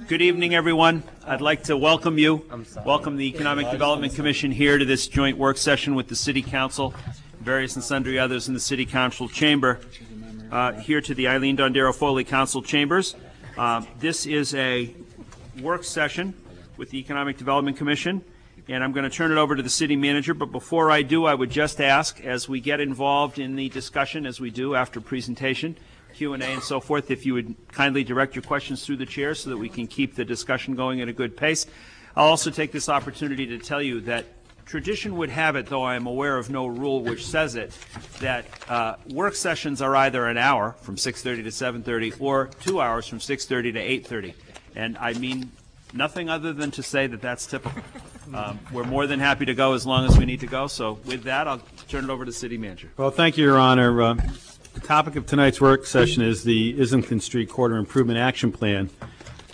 Good evening, everyone. I'd like to welcome you, welcome the Economic Development Commission here to this joint work session with the City Council, various and sundry others in the City Council chamber, here to the Eileen Dondero Foley Council chambers. This is a work session with the Economic Development Commission, and I'm going to turn it over to the City Manager. But before I do, I would just ask, as we get involved in the discussion, as we do after presentation, Q&A and so forth, if you would kindly direct your questions through the chair so that we can keep the discussion going at a good pace. I'll also take this opportunity to tell you that tradition would have it, though I am aware of no rule which says it, that work sessions are either an hour from 6:30 to 7:30 or 2 hours from 6:30 to 8:30. And I mean nothing other than to say that that's typical. We're more than happy to go as long as we need to go. So with that, I'll turn it over to the City Manager. Well, thank you, Your Honor. The topic of tonight's work session is the Islington Street Corridor Improvement Action Plan.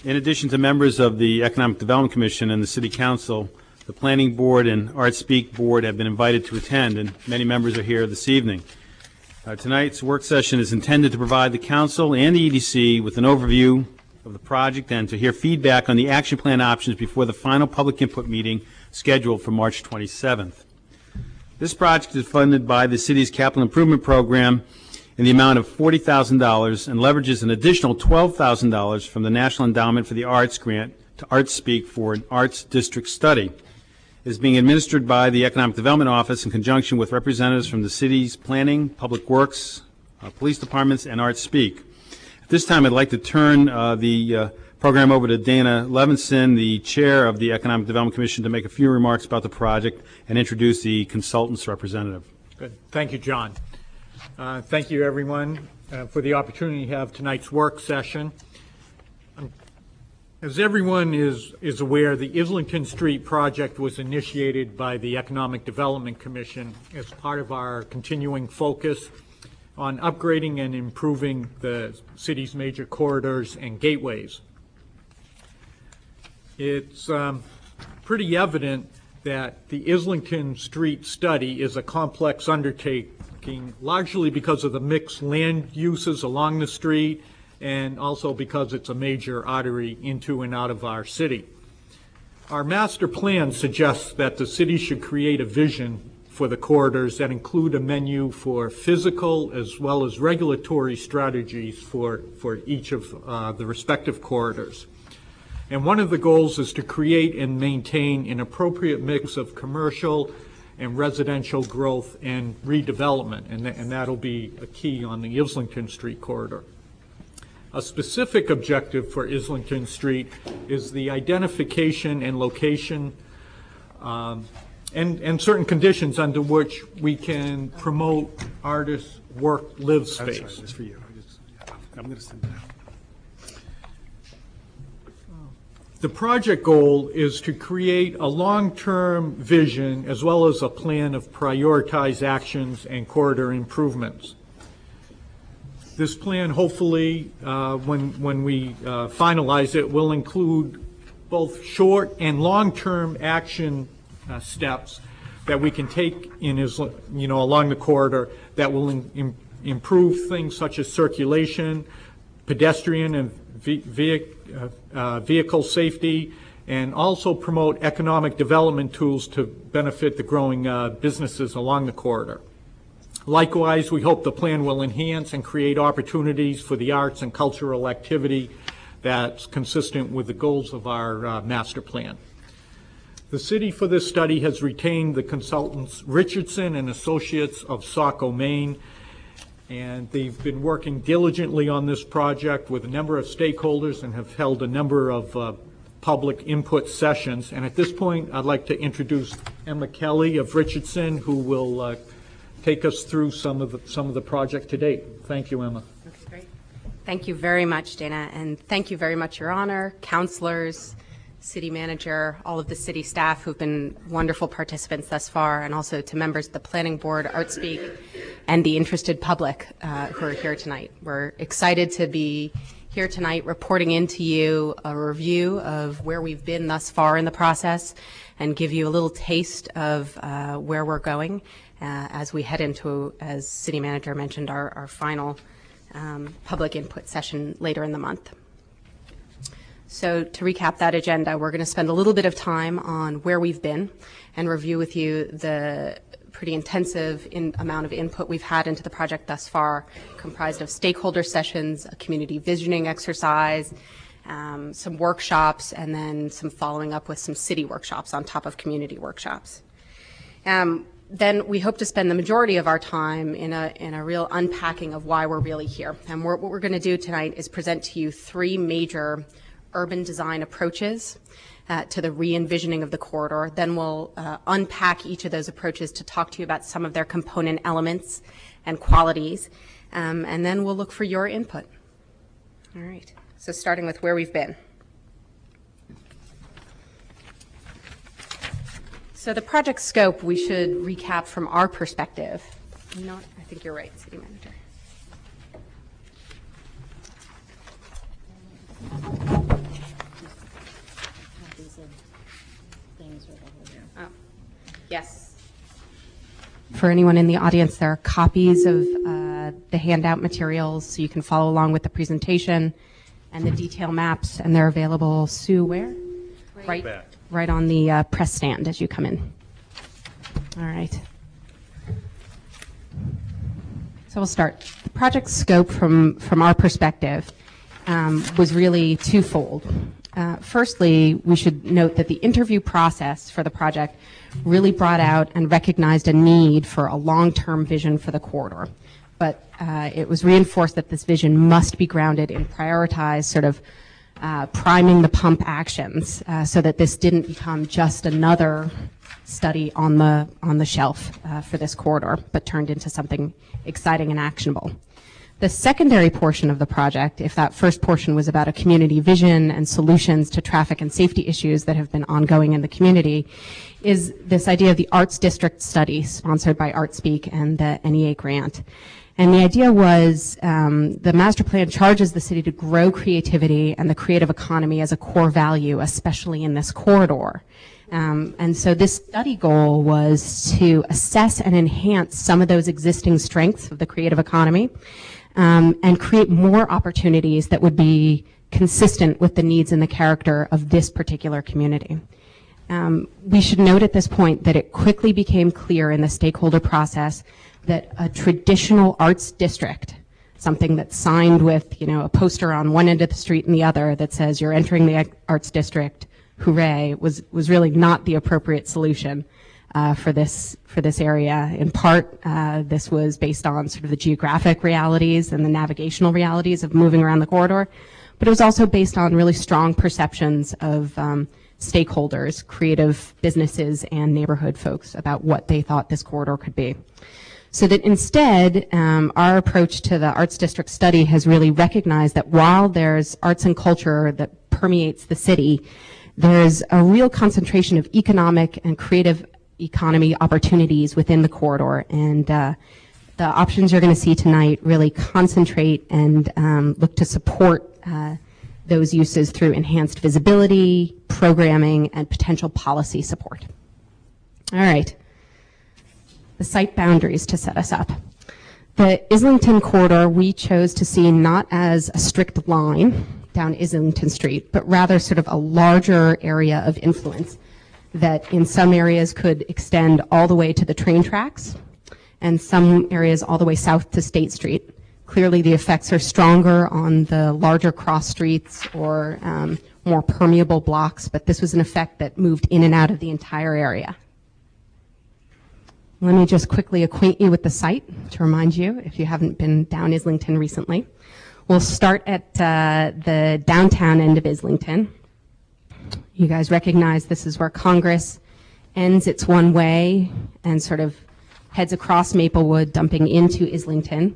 In addition to members of the Economic Development Commission and the City Council, the Planning Board and Art Speak Board have been invited to attend, and many members are here this evening. Tonight's work session is intended to provide the Council and the EDC with an overview of the project and to hear feedback on the action plan options before the final public input meeting scheduled for March 27th. This project is funded by the City's Capital Improvement Program in the amount of $40,000 and leverages an additional $12,000 from the National Endowment for the Arts grant to Art Speak for an Arts District Study. It is being administered by the Economic Development Office in conjunction with representatives from the city's planning, public works, police departments, and Art Speak. At this time, I'd like to turn the program over to Dana Levinson, the chair of the Economic Development Commission, to make a few remarks about the project and introduce the consultant's representative. Good. Thank you, John. Thank you, everyone, for the opportunity to have tonight's work session. As everyone is aware, the Islington Street project was initiated by the Economic Development Commission as part of our continuing focus on upgrading and improving the city's major corridors and gateways. It's pretty evident that the Islington Street study is a complex undertaking, largely because of the mixed land uses along the street and also because it's a major artery into and out of our city. Our master plan suggests that the city should create a vision for the corridors that include a menu for physical as well as regulatory strategies for each of the respective corridors. And one of the goals is to create and maintain an appropriate mix of commercial and residential growth and redevelopment, and that'll be a key on the Islington Street corridor. A specific objective for Islington Street is the identification and location and certain conditions under which we can promote artists' work, live space. That's right, it's for you. I'm going to send it out. The project goal is to create a long-term vision as well as a plan of prioritized actions and corridor improvements. This plan, hopefully, when we finalize it, will include both short and long-term action steps that we can take along the corridor that will improve things such as circulation, pedestrian and vehicle safety, and also promote economic development tools to benefit the growing businesses along the corridor. Likewise, we hope the plan will enhance and create opportunities for the arts and cultural activity that's consistent with the goals of our master plan. The city for this study has retained the consultants Richardson and Associates of Saco, Maine, and they've been working diligently on this project with a number of stakeholders and have held a number of public input sessions. And at this point, I'd like to introduce Emma Kelly of Richardson, who will take us through some of the project to date. Thank you, Emma. That's great. Thank you very much, Dana, and thank you very much, Your Honor, councilors, city manager, all of the city staff who've been wonderful participants thus far, and also to members of the Planning Board, Art Speak, and the interested public who are here tonight. We're excited to be here tonight reporting into you a review of where we've been thus far in the process and give you a little taste of where we're going as we head into, as City Manager mentioned, our final public input session later in the month. So to recap that agenda, we're going to spend a little bit of time on where we've been and review with you the pretty intensive amount of input we've had into the project thus far, comprised of stakeholder sessions, a community visioning exercise, some workshops, and then some following up with some city workshops on top of community workshops. Then we hope to spend the majority of our time in a real unpacking of why we're really here. And what we're going to do tonight is present to you three major urban design approaches to the re-envisioning of the corridor. Then we'll unpack each of those approaches to talk to you about some of their component elements and qualities. And then we'll look for your input. All right. So starting with where we've been. So the project scope, we should recap from our perspective. You know what? I think you're right, City Manager. Oh, yes. For anyone in the audience, there are copies of the handout materials, so you can follow along with the presentation and the detail maps, and they're available, Sue, where? Right on the press stand as you come in. All right. So we'll start. The project scope from our perspective was really twofold. Firstly, we should note that the interview process for the project really brought out and recognized a need for a long-term vision for the corridor. But it was reinforced that this vision must be grounded in prioritized sort of priming the pump actions so that this didn't become just another study on the shelf for this corridor, but turned into something exciting and actionable. The secondary portion of the project, if that first portion was about a community vision and solutions to traffic and safety issues that have been ongoing in the community, is this idea of the Arts District study sponsored by ArtSpeak and the NEA grant. And the idea was the master plan charges the city to grow creativity and the creative economy as a core value, especially in this corridor. And so this study goal was to assess and enhance some of those existing strengths of the creative economy and create more opportunities that would be consistent with the needs and the character of this particular community. We should note at this point that it quickly became clear in the stakeholder process that a traditional arts district, something that's signed with, a poster on one end of the street and the other that says you're entering the arts district, hooray, was really not the appropriate solution for this area. In part, this was based on sort of the geographic realities and the navigational realities of moving around the corridor, but it was also based on really strong perceptions of stakeholders, creative businesses, and neighborhood folks about what they thought this corridor could be. So that instead, our approach to the Arts District study has really recognized that while there's arts and culture that permeates the city, there's a real concentration of economic and creative economy opportunities within the corridor. And the options you're going to see tonight really concentrate and look to support those uses through enhanced visibility, programming, and potential policy support. All right. The site boundaries to set us up. The Islington corridor we chose to see not as a strict line down Islington Street, but rather sort of a larger area of influence that in some areas could extend all the way to the train tracks and some areas all the way south to State Street. Clearly the effects are stronger on the larger cross streets or more permeable blocks, but this was an effect that moved in and out of the entire area. Let me just quickly acquaint you with the site to remind you if you haven't been down Islington recently. We'll start at the downtown end of Islington. You guys recognize this is where Congress ends its one way and sort of heads across Maplewood, dumping into Islington.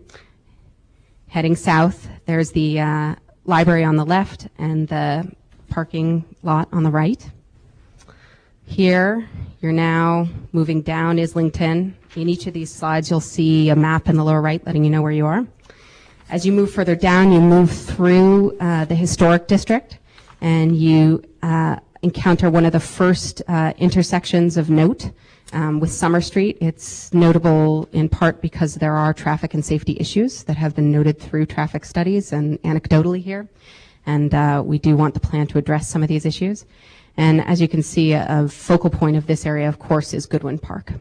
Heading south, there's the library on the left and the parking lot on the right. Here, you're now moving down Islington. In each of these slides, you'll see a map in the lower right letting you know where you are. As you move further down, you move through the historic district, and you encounter one of the first intersections of note with Summer Street. It's notable in part because there are traffic and safety issues that have been noted through traffic studies and anecdotally here. And we do want the plan to address some of these issues. And as you can see, a focal point of this area, of course, is Goodwin Park.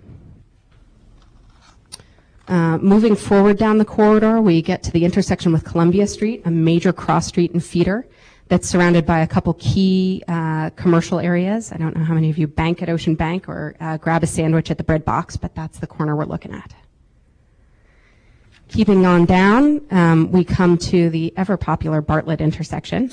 Moving forward down the corridor, we get to the intersection with Columbia Street, a major cross street and feeder that's surrounded by a couple key commercial areas. I don't know how many of you bank at Ocean Bank or grab a sandwich at the bread box, but that's the corner we're looking at. Keeping on down, we come to the ever-popular Bartlett intersection.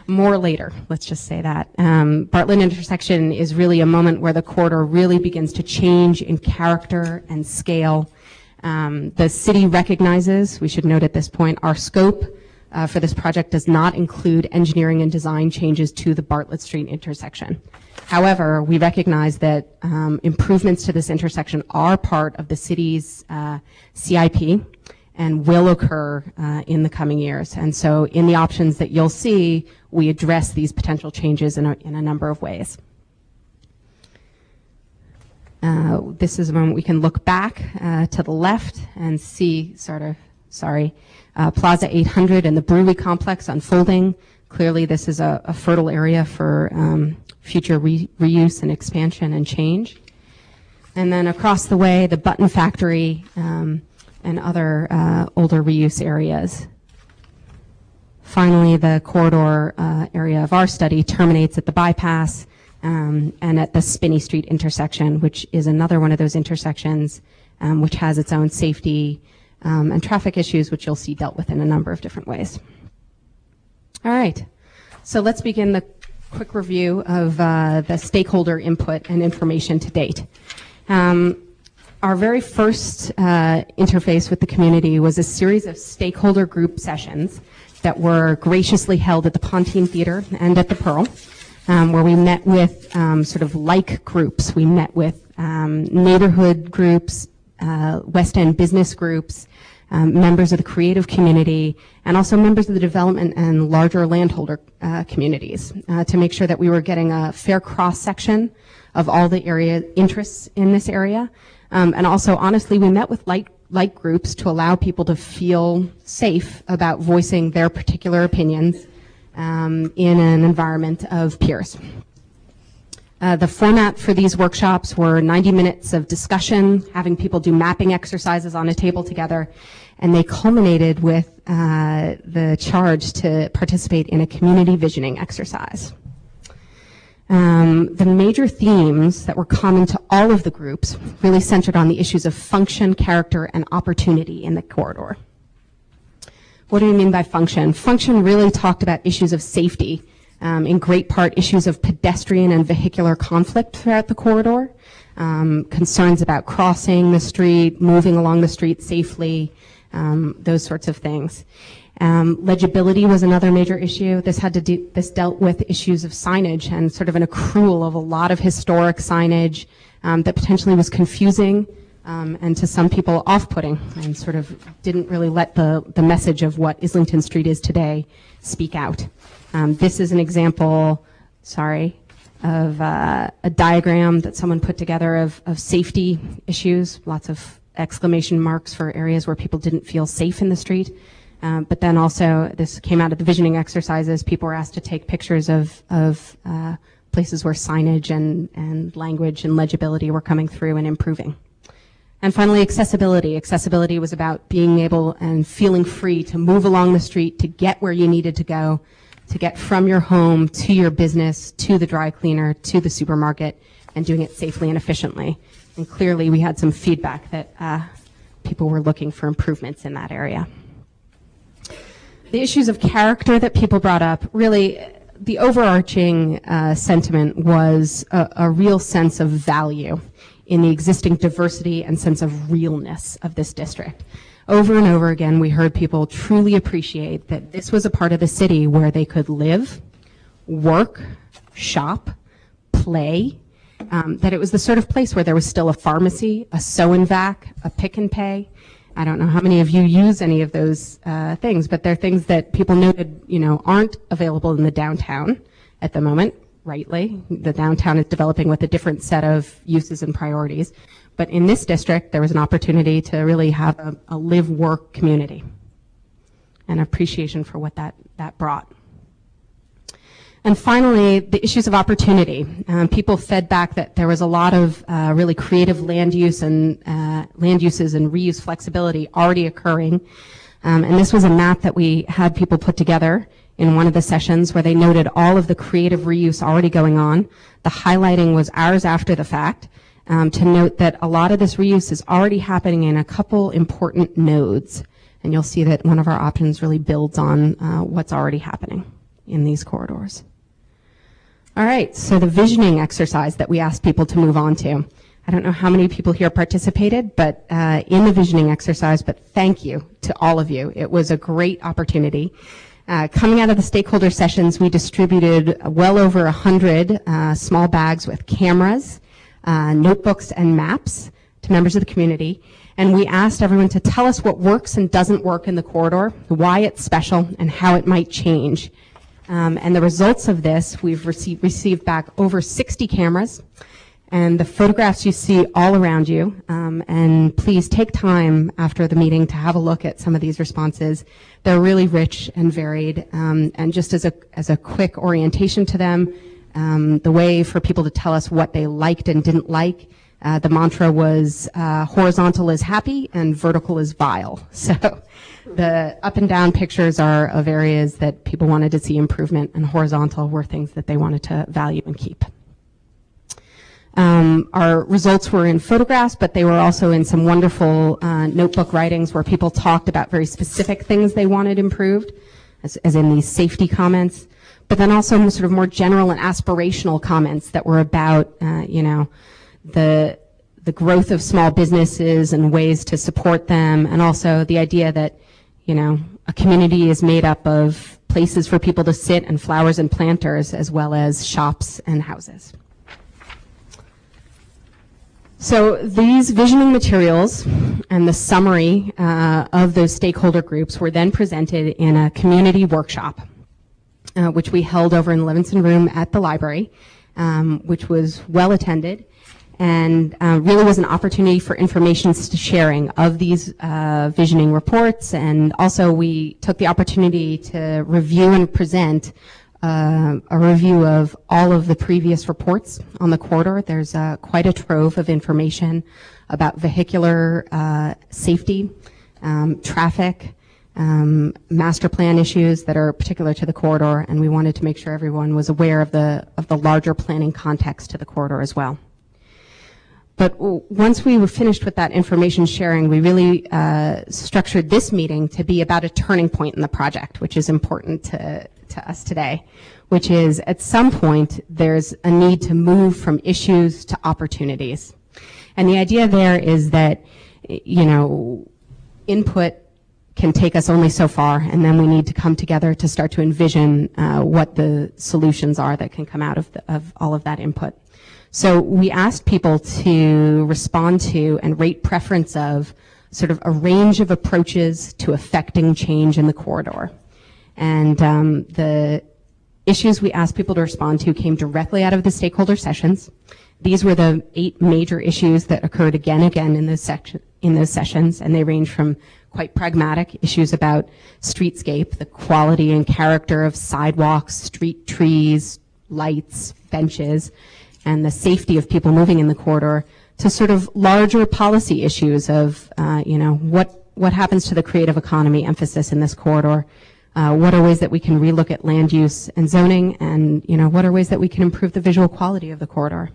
More later, let's just say that. Bartlett intersection is really a moment where the corridor really begins to change in character and scale. The city recognizes, we should note at this point, our scope for this project does not include engineering and design changes to the Bartlett Street intersection. However, we recognize that improvements to this intersection are part of the city's CIP and will occur in the coming years. And so in the options that you'll see, we address these potential changes in a number of ways. This is a moment we can look back to the left and see Plaza 800 and the brewery complex unfolding. Clearly this is a fertile area for future reuse and expansion and change. And then across the way, the Button Factory and other older reuse areas. Finally, the corridor area of our study terminates at the bypass and at the Spinney Street intersection, which is another one of those intersections which has its own safety and traffic issues, which you'll see dealt with in a number of different ways. All right, so let's begin the quick review of the stakeholder input and information to date. Our very first interface with the community was a series of stakeholder group sessions that were graciously held at the Pontine Theater and at the Pearl, where we met with sort of like groups. We met with neighborhood groups, West End business groups, members of the creative community, and also members of the development and larger landholder communities to make sure that we were getting a fair cross-section of all the area interests in this area. And also, honestly, we met with like groups to allow people to feel safe about voicing their particular opinions in an environment of peers. The format for these workshops were 90 minutes of discussion, having people do mapping exercises on a table together, and they culminated with the charge to participate in a community visioning exercise. The major themes that were common to all of the groups really centered on the issues of function, character, and opportunity in the corridor. What do we mean by function? Function really talked about issues of safety, in great part issues of pedestrian and vehicular conflict throughout the corridor, concerns about crossing the street, moving along the street safely, those sorts of things. Legibility was another major issue. This dealt with issues of signage and sort of an accrual of a lot of historic signage that potentially was confusing and to some people off-putting and sort of didn't really let the message of what Islington Street is today speak out. This is an example, of a diagram that someone put together of safety issues, lots of exclamation marks for areas where people didn't feel safe in the street. But then also, this came out of the visioning exercises. People were asked to take pictures of places where signage and language and legibility were coming through and improving. And finally, accessibility. Accessibility was about being able and feeling free to move along the street, to get where you needed to go, to get from your home to your business, to the dry cleaner, to the supermarket, and doing it safely and efficiently. And clearly, we had some feedback that people were looking for improvements in that area. The issues of character that people brought up, really, the overarching sentiment was a real sense of value in the existing diversity and sense of realness of this district. Over and over again, we heard people truly appreciate that this was a part of the city where they could live, work, shop, play, that it was the sort of place where there was still a pharmacy, a sew-and-vac, a pick and pay. I don't know how many of you use any of those things, but they're things that people noted, aren't available in the downtown at the moment, rightly. The downtown is developing with a different set of uses and priorities. But in this district, there was an opportunity to really have a live-work community. and appreciation for what that brought. And finally, the issues of opportunity. People fed back that there was a lot of really creative land uses and reuse flexibility already occurring. And this was a map that we had people put together in one of the sessions where they noted all of the creative reuse already going on. The highlighting was ours after the fact, to note that a lot of this reuse is already happening in a couple important nodes. And you'll see that one of our options really builds on what's already happening in these corridors. All right, so the visioning exercise that we asked people to move on to. I don't know how many people here participated, but in the visioning exercise, but thank you to all of you. It was a great opportunity. Coming out of the stakeholder sessions, we distributed well over 100 small bags with cameras, notebooks, and maps to members of the community. And we asked everyone to tell us what works and doesn't work in the corridor, why it's special, and how it might change. And the results of this, we've received back over 60 cameras, and the photographs you see all around you. And please take time after the meeting to have a look at some of these responses. They're really rich and varied. And just as a quick orientation to them, the way for people to tell us what they liked and didn't like, the mantra was horizontal is happy and vertical is vile. So the up and down pictures are of areas that people wanted to see improvement, and horizontal were things that they wanted to value and keep. Our results were in photographs, but they were also in some wonderful notebook writings where people talked about very specific things they wanted improved, as in these safety comments, but then also sort of more general and aspirational comments that were about, the growth of small businesses and ways to support them, and also the idea that, a community is made up of places for people to sit and flowers and planters, as well as shops and houses. So these visioning materials and the summary of those stakeholder groups were then presented in a community workshop, which we held over in Levinson Room at the library, which was well attended, and really was an opportunity for information sharing of these visioning reports. And also we took the opportunity to review and present a review of all of the previous reports on the corridor. There's quite a trove of information about vehicular safety, traffic, master plan issues that are particular to the corridor, and we wanted to make sure everyone was aware of the larger planning context to the corridor as well. But once we were finished with that information sharing, we really structured this meeting to be about a turning point in the project, which is important to us today, which is at some point there's a need to move from issues to opportunities. And the idea there is that, input can take us only so far, and then we need to come together to start to envision what the solutions are that can come out of all of that input. So we asked people to respond to and rate preference of sort of a range of approaches to affecting change in the corridor. And the issues we asked people to respond to came directly out of the stakeholder sessions. These were the 8 major issues that occurred again and again in those sessions, and they range from quite pragmatic issues about streetscape, the quality and character of sidewalks, street trees, lights, benches, and the safety of people moving in the corridor, to sort of larger policy issues of, what happens to the creative economy emphasis in this corridor. What are ways that we can relook at land use and zoning, and what are ways that we can improve the visual quality of the corridor.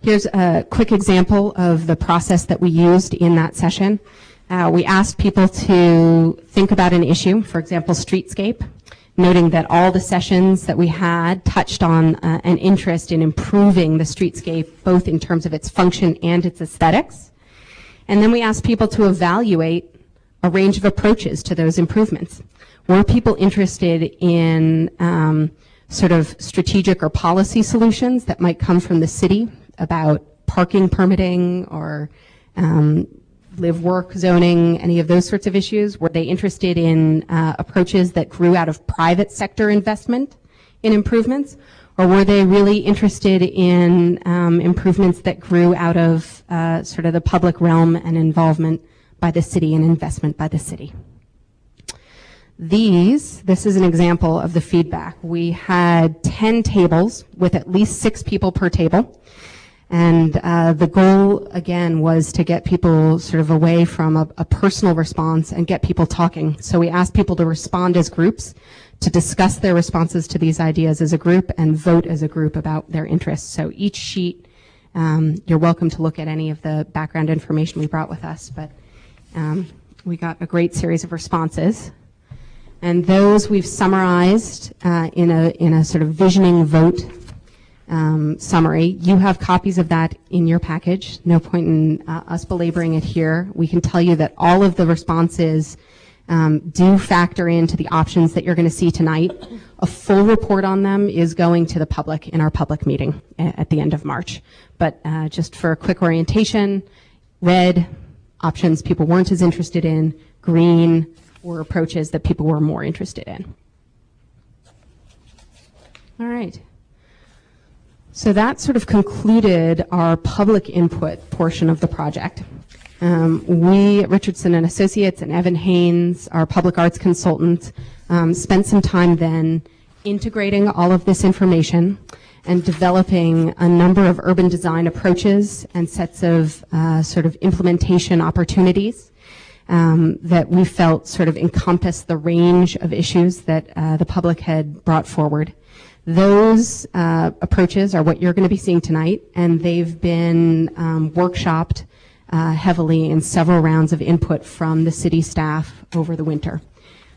Here's a quick example of the process that we used in that session. We asked people to think about an issue, for example, streetscape, noting that all the sessions that we had touched on an interest in improving the streetscape, both in terms of its function and its aesthetics. And then we asked people to evaluate a range of approaches to those improvements. Were people interested in sort of strategic or policy solutions that might come from the city about parking permitting or live work zoning, any of those sorts of issues? Were they interested in approaches that grew out of private sector investment in improvements? Or were they really interested in improvements that grew out of sort of the public realm and involvement by the city and investment by the city? This is an example of the feedback. We had 10 tables with at least 6 people per table. And the goal, again, was to get people sort of away from a personal response and get people talking. So we asked people to respond as groups, to discuss their responses to these ideas as a group, and vote as a group about their interests. So each sheet, you're welcome to look at any of the background information we brought with us, but we got a great series of responses. And those we've summarized in a sort of visioning vote summary. You have copies of that in your package. No point in us belaboring it here. We can tell you that all of the responses do factor into the options that you're going to see tonight. A full report on them is going to the public in our public meeting at the end of March. But just for a quick orientation, red, options people weren't as interested in, green were approaches that people were more interested in. All right. So that sort of concluded our public input portion of the project. We at Richardson and Associates and Evan Haynes, our public arts consultant, spent some time then integrating all of this information and developing a number of urban design approaches and sets of sort of implementation opportunities that we felt sort of encompassed the range of issues that the public had brought forward. Those approaches are what you're going to be seeing tonight, and they've been workshopped heavily in several rounds of input from the city staff over the winter.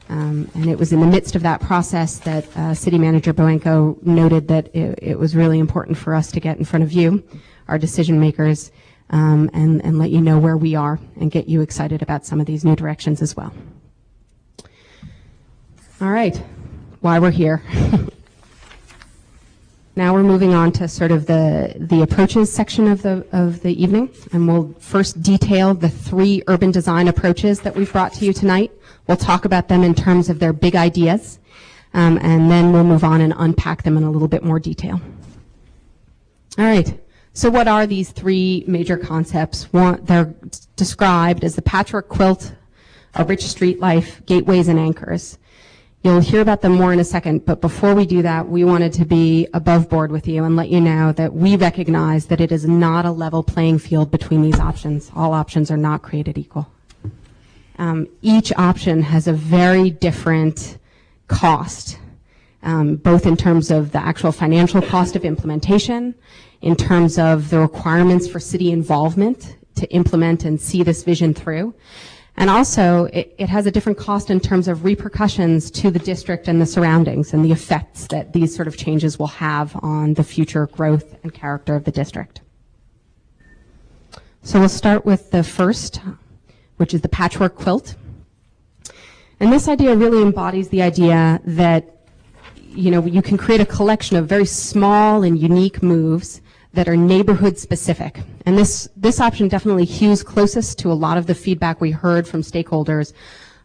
And it was in the midst of that process that City Manager Boenko noted that it was really important for us to get in front of you, our decision makers, and let you know where we are and get you excited about some of these new directions as well. All right, why we're here. Now we're moving on to sort of the approaches section of the evening, and we'll first detail the 3 urban design approaches that we've brought to you tonight. We'll talk about them in terms of their big ideas, and then we'll move on and unpack them in a little bit more detail. All right, so what are these 3 major concepts? They're described as the patchwork quilt, a rich street life, gateways, and anchors. You'll hear about them more in a second, but before we do that, we wanted to be above board with you and let you know that we recognize that it is not a level playing field between these options. All options are not created equal. Each option has a very different cost, both in terms of the actual financial cost of implementation, in terms of the requirements for city involvement to implement and see this vision through. And also, it has a different cost in terms of repercussions to the district and the surroundings and the effects that these sort of changes will have on the future growth and character of the district. So we'll start with the first, which is the patchwork quilt. And this idea really embodies the idea that, you know, you can create a collection of very small and unique moves that are neighborhood specific. And this option definitely hews closest to a lot of the feedback we heard from stakeholders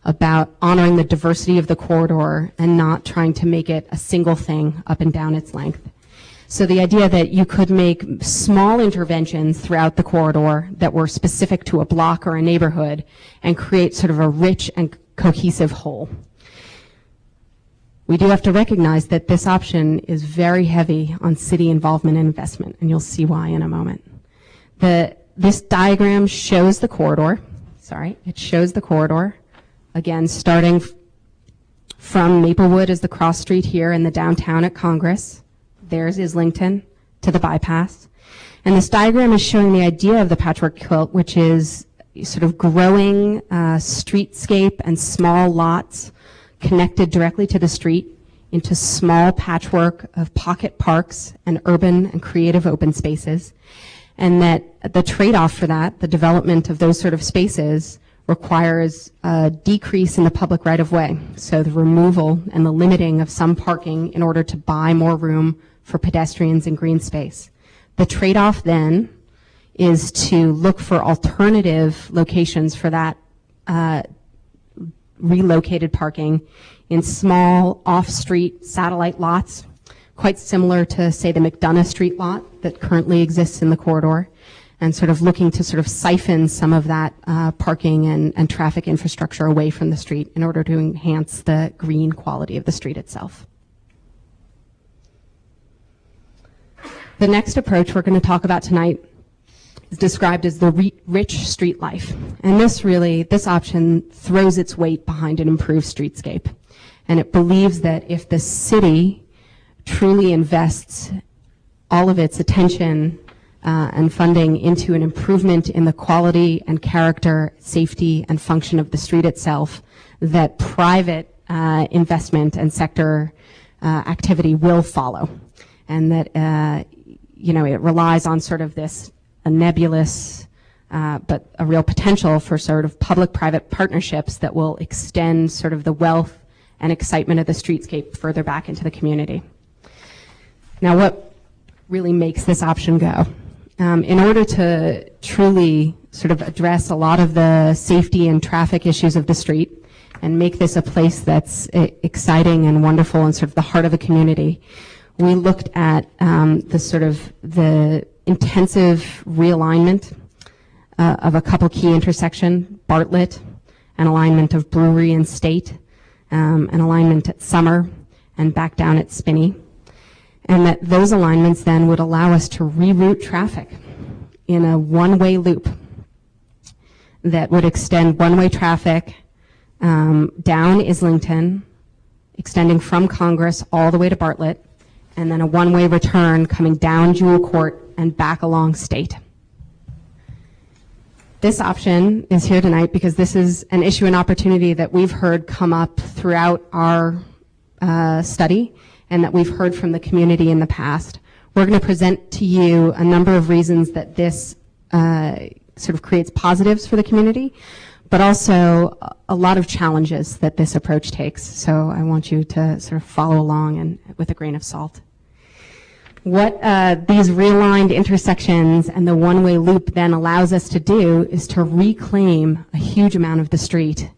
about honoring the diversity of the corridor and not trying to make it a single thing up and down its length. So the idea that you could make small interventions throughout the corridor that were specific to a block or a neighborhood and create sort of a rich and cohesive whole. We do have to recognize that this option is very heavy on city involvement and investment, and you'll see why in a moment. This diagram shows the corridor. It shows the corridor, again, starting from Maplewood as the cross street here in the downtown at Congress. There's Islington to the bypass. And this diagram is showing the idea of the patchwork quilt, which is sort of growing streetscape and small lots connected directly to the street into small patchwork of pocket parks and urban and creative open spaces. And that the trade-off for that, the development of those sort of spaces, requires a decrease in the public right-of-way. So the removal and the limiting of some parking in order to buy more room for pedestrians and green space. The trade-off then is to look for alternative locations for that relocated parking in small off-street satellite lots, quite similar to, say, the McDonough Street lot that currently exists in the corridor. and sort of looking to sort of siphon some of that parking and traffic infrastructure away from the street in order to enhance the green quality of the street itself. The next approach we're going to talk about tonight is described as the rich street life. And this option throws its weight behind an improved streetscape. And it believes that if the city truly invests all of its attention and funding into an improvement in the quality and character, safety, and function of the street itself, that private investment and sector activity will follow. And that, it relies on sort of this a nebulous but a real potential for sort of public-private partnerships that will extend sort of the wealth and excitement of the streetscape further back into the community. Now, what really makes this option go? In order to truly sort of address a lot of the safety and traffic issues of the street and make this a place that's exciting and wonderful and sort of the heart of the community, we looked at the intensive realignment of a couple key intersections, Bartlett, an alignment of Brewery and State, an alignment at Summer, and back down at Spinney. And that those alignments then would allow us to reroute traffic in a one-way loop that would extend one-way traffic down Islington, extending from Congress all the way to Bartlett, and then a one-way return coming down Jewel Court and back along State. This option is here tonight because this is an issue and opportunity that we've heard come up throughout our study and that we've heard from the community in the past. We're going to present to you a number of reasons that this sort of creates positives for the community, but also a lot of challenges that this approach takes. So I want you to sort of follow along and with a grain of salt. What these realigned intersections and the one-way loop then allows us to do is to reclaim a huge amount of the street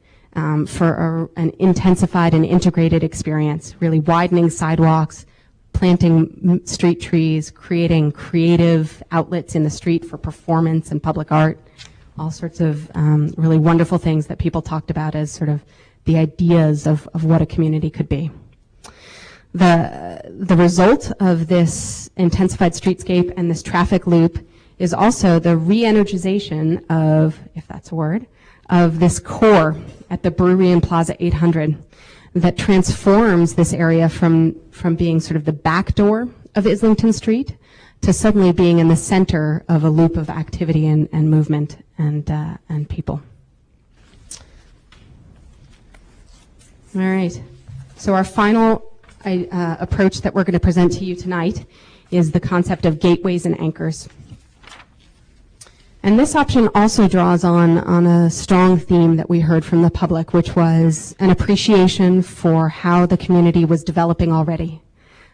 for an intensified and integrated experience, really widening sidewalks, planting street trees, creating creative outlets in the street for performance and public art, all sorts of really wonderful things that people talked about as sort of the ideas of what a community could be. The result of this intensified streetscape and this traffic loop is also the re-energization of, if that's a word, of this core at the Brewery and Plaza 800 that transforms this area from being sort of the back door of Islington Street to suddenly being in the center of a loop of activity and movement and people. All right. So our final approach that we're going to present to you tonight is the concept of gateways and anchors. And this option also draws on a strong theme that we heard from the public, which was an appreciation for how the community was developing already,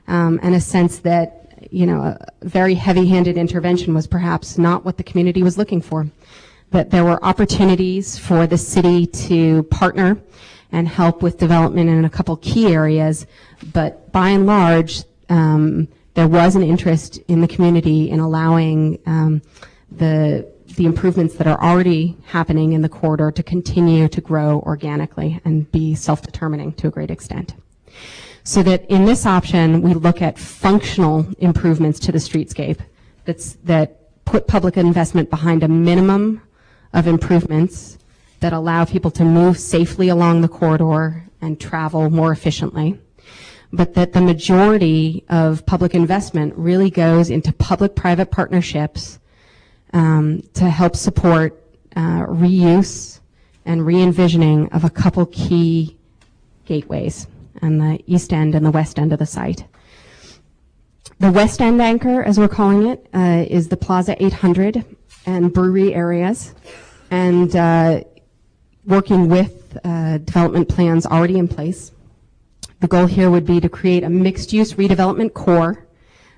and a sense that, a very heavy-handed intervention was perhaps not what the community was looking for, that there were opportunities for the city to partner and help with development in a couple key areas, but by and large, there was an interest in the community in allowing the improvements that are already happening in the corridor to continue to grow organically and be self-determining to a great extent. So that in this option, we look at functional improvements to the streetscape that put public investment behind a minimum of improvements that allow people to move safely along the corridor and travel more efficiently, but that the majority of public investment really goes into public-private partnerships to help support reuse and re-envisioning of a couple key gateways on the east end and the west end of the site. The west end anchor, as we're calling it, is the Plaza 800 and Brewery areas, and working with development plans already in place. The goal here would be to create a mixed-use redevelopment core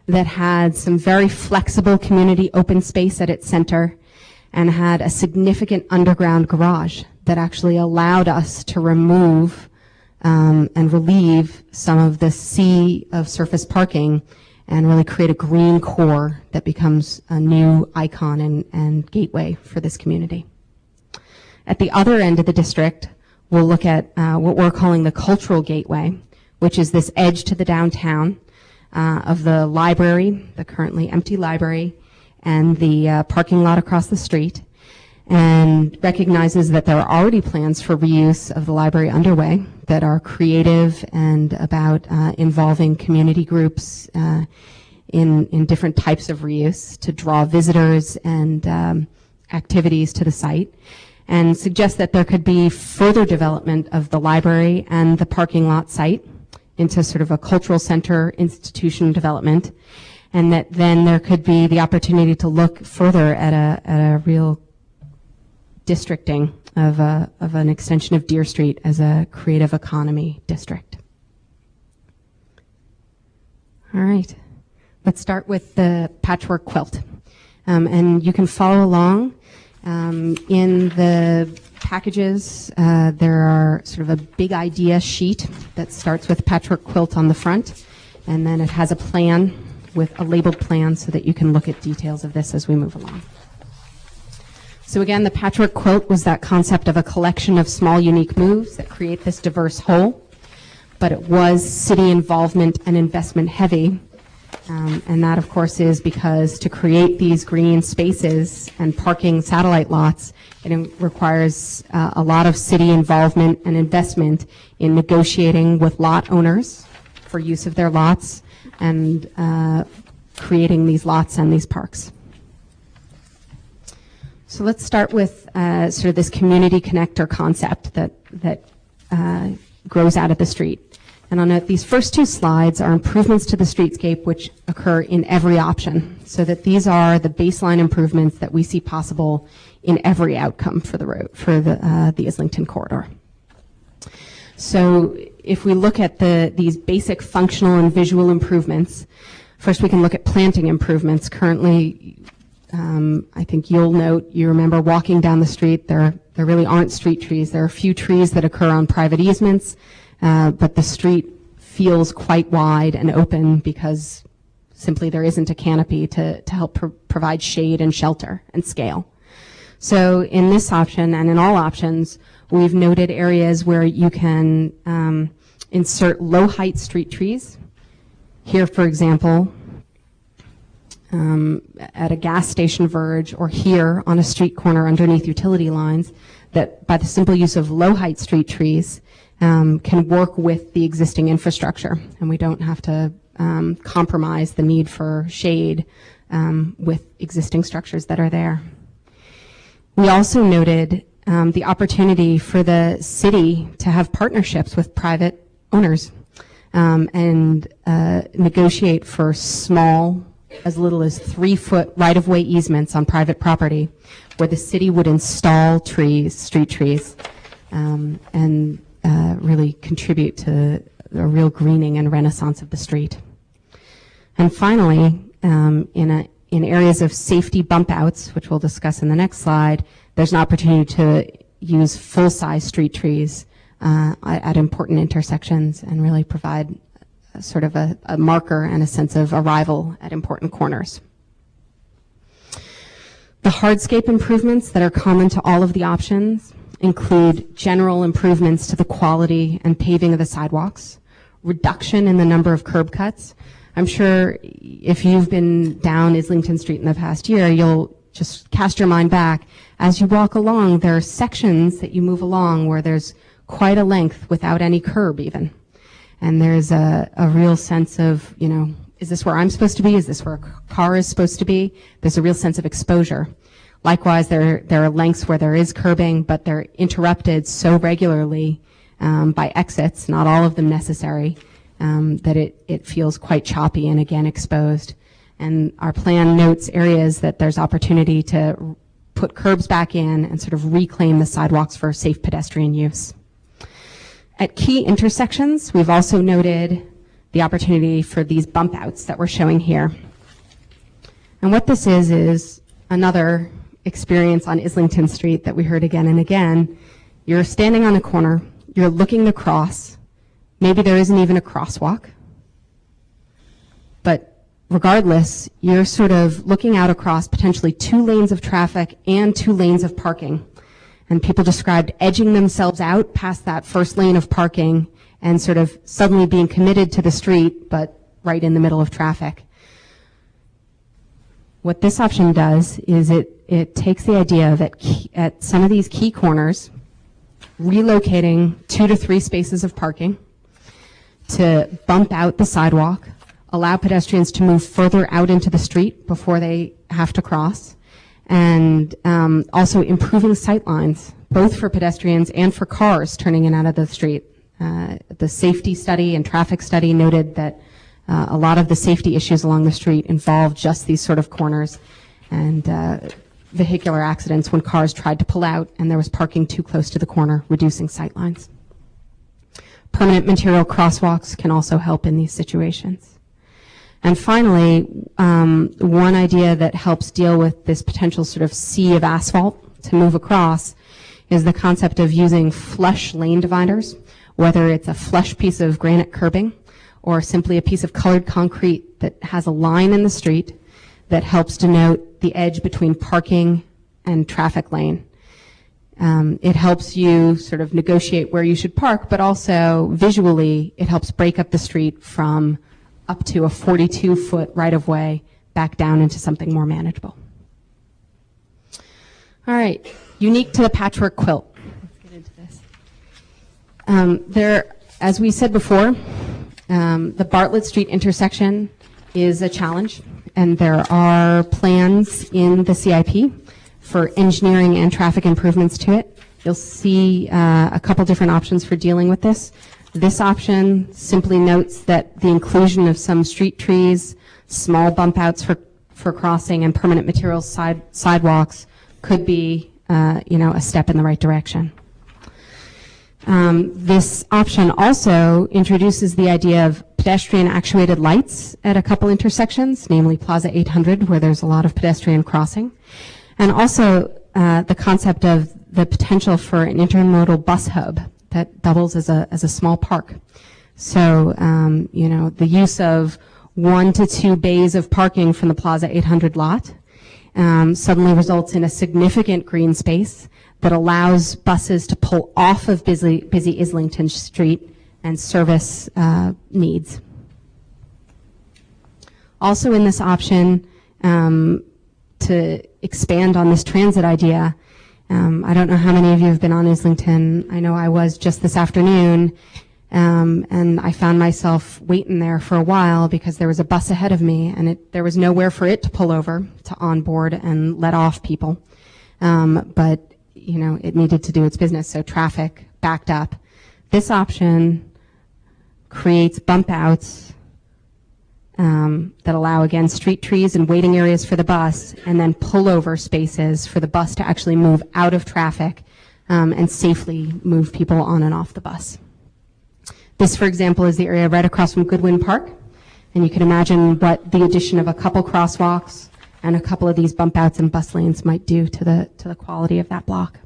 that had some very flexible community open space at its center and had a significant underground garage that actually allowed us to remove and relieve some of the sea of surface parking and really create a green core that becomes a new icon and gateway for this community. At the other end of the district, we'll look at what we're calling the cultural gateway, which is this edge to the downtown of the library, the currently empty library, and the parking lot across the street, and recognizes that there are already plans for reuse of the library underway that are creative and about involving community groups in different types of reuse to draw visitors and activities to the site, and suggest that there could be further development of the library and the parking lot site into sort of a cultural center institution development, and that then there could be the opportunity to look further at a real districting of an extension of Deer Street as a creative economy district. All right, let's start with the patchwork quilt. And you can follow along. In the packages, there are sort of a big idea sheet that starts with patchwork quilt on the front, and then it has a plan with a labeled plan so that you can look at details of this as we move along. So again, the patchwork quilt was that concept of a collection of small, unique moves that create this diverse whole, but it was city involvement and investment heavy. And that, of course, is because to create these green spaces and parking satellite lots, it requires a lot of city involvement and investment in negotiating with lot owners for use of their lots and creating these lots and these parks. So let's start with sort of this community connector concept that grows out of the street. And I'll note these first two slides are improvements to the streetscape which occur in every option, so that these are the baseline improvements that we see possible in every outcome for the road, for the Islington corridor. So if we look at these basic functional and visual improvements, first we can look at planting improvements. Currently, I think you'll note, you remember walking down the street, there really aren't street trees. There are a few trees that occur on private easements, but the street feels quite wide and open because simply there isn't a canopy to help provide shade and shelter and scale. So in this option and in all options, we've noted areas where you can insert low-height street trees. Here, for example, at a gas station verge, or here on a street corner underneath utility lines, that by the simple use of low-height street trees can work with the existing infrastructure, and we don't have to compromise the need for shade with existing structures that are there. We also noted the opportunity for the city to have partnerships with private owners and negotiate for small, as little as 3-foot right-of-way easements on private property, where the city would install trees, street trees, and really contribute to a real greening and renaissance of the street. And finally, in areas of safety bump outs, which we'll discuss in the next slide, there's an opportunity to use full-size street trees at important intersections and really provide sort of a marker and a sense of arrival at important corners. The hardscape improvements that are common to all of the options include general improvements to the quality and paving of the sidewalks, reduction in the number of curb cuts. I'm sure if you've been down Islington Street in the past year, you'll just cast your mind back. As you walk along, there are sections that you move along where there's quite a length without any curb even. And there's a real sense of, you know, is this where I'm supposed to be? Is this where a car is supposed to be? There's a real sense of exposure. Likewise, there are lengths where there is curbing, but they're interrupted so regularly by exits, not all of them necessary, that it feels quite choppy and again exposed. And our plan notes areas that there's opportunity to put curbs back in and sort of reclaim the sidewalks for safe pedestrian use. At key intersections, we've also noted the opportunity for these bump outs that we're showing here. And what this is another experience on Islington Street that we heard again and again. You're standing on a corner, you're looking across, maybe there isn't even a crosswalk, but regardless, you're sort of looking out across potentially 2 lanes of traffic and 2 lanes of parking. And people described edging themselves out past that first lane of parking and sort of suddenly being committed to the street, but right in the middle of traffic. What this option does is it takes the idea of at some of these key corners, relocating 2 to 3 spaces of parking to bump out the sidewalk, allow pedestrians to move further out into the street before they have to cross, and also improving sight lines, both for pedestrians and for cars turning in and out of the street. The safety study and traffic study noted that a lot of the safety issues along the street involve just these sort of corners and vehicular accidents when cars tried to pull out and there was parking too close to the corner, reducing sight lines. Permanent material crosswalks can also help in these situations. And finally, one idea that helps deal with this potential sort of sea of asphalt to move across is the concept of using flush lane dividers, whether it's a flush piece of granite curbing or simply a piece of colored concrete that has a line in the street that helps denote the edge between parking and traffic lane. It helps you sort of negotiate where you should park, but also visually it helps break up the street from up to a 42-foot right-of-way back down into something more manageable. All right, unique to the patchwork quilt. Let's get into this. As we said before, the Bartlett Street intersection is a challenge, and there are plans in the CIP for engineering and traffic improvements to it. You'll see a couple different options for dealing with this. This option simply notes that the inclusion of some street trees, small bump outs for crossing, and permanent materials sidewalks could be a step in the right direction. This option also introduces the idea of pedestrian actuated lights at a couple intersections, namely Plaza 800, where there's a lot of pedestrian crossing, and also the concept of the potential for an intermodal bus hub that doubles as a small park. So, the use of 1 to 2 bays of parking from the Plaza 800 lot suddenly results in a significant green space that allows buses to pull off of busy Islington Street and service needs. Also in this option, to expand on this transit idea, I don't know how many of you have been on Islington. I know I was just this afternoon, and I found myself waiting there for a while because there was a bus ahead of me, and there was nowhere for it to pull over to onboard and let off people. But it needed to do its business, so traffic backed up. This option creates bump outs that allow, again, street trees and waiting areas for the bus, and then pullover spaces for the bus to actually move out of traffic and safely move people on and off the bus. This, for example, is the area right across from Goodwin Park, and you can imagine what the addition of a couple crosswalks and a couple of these bump outs and bus lanes might do to the quality of that block.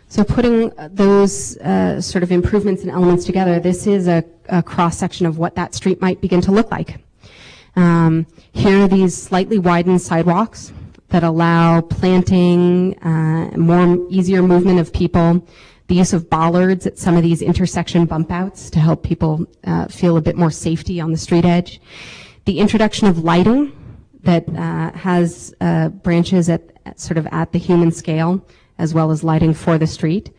So putting those sort of improvements and elements together, this is a cross-section of what that street might begin to look like. Here are these slightly widened sidewalks that allow planting, easier movement of people, the use of bollards at some of these intersection bump outs to help people feel a bit more safety on the street edge. The introduction of lighting that has branches at the human scale, as well as lighting for the street,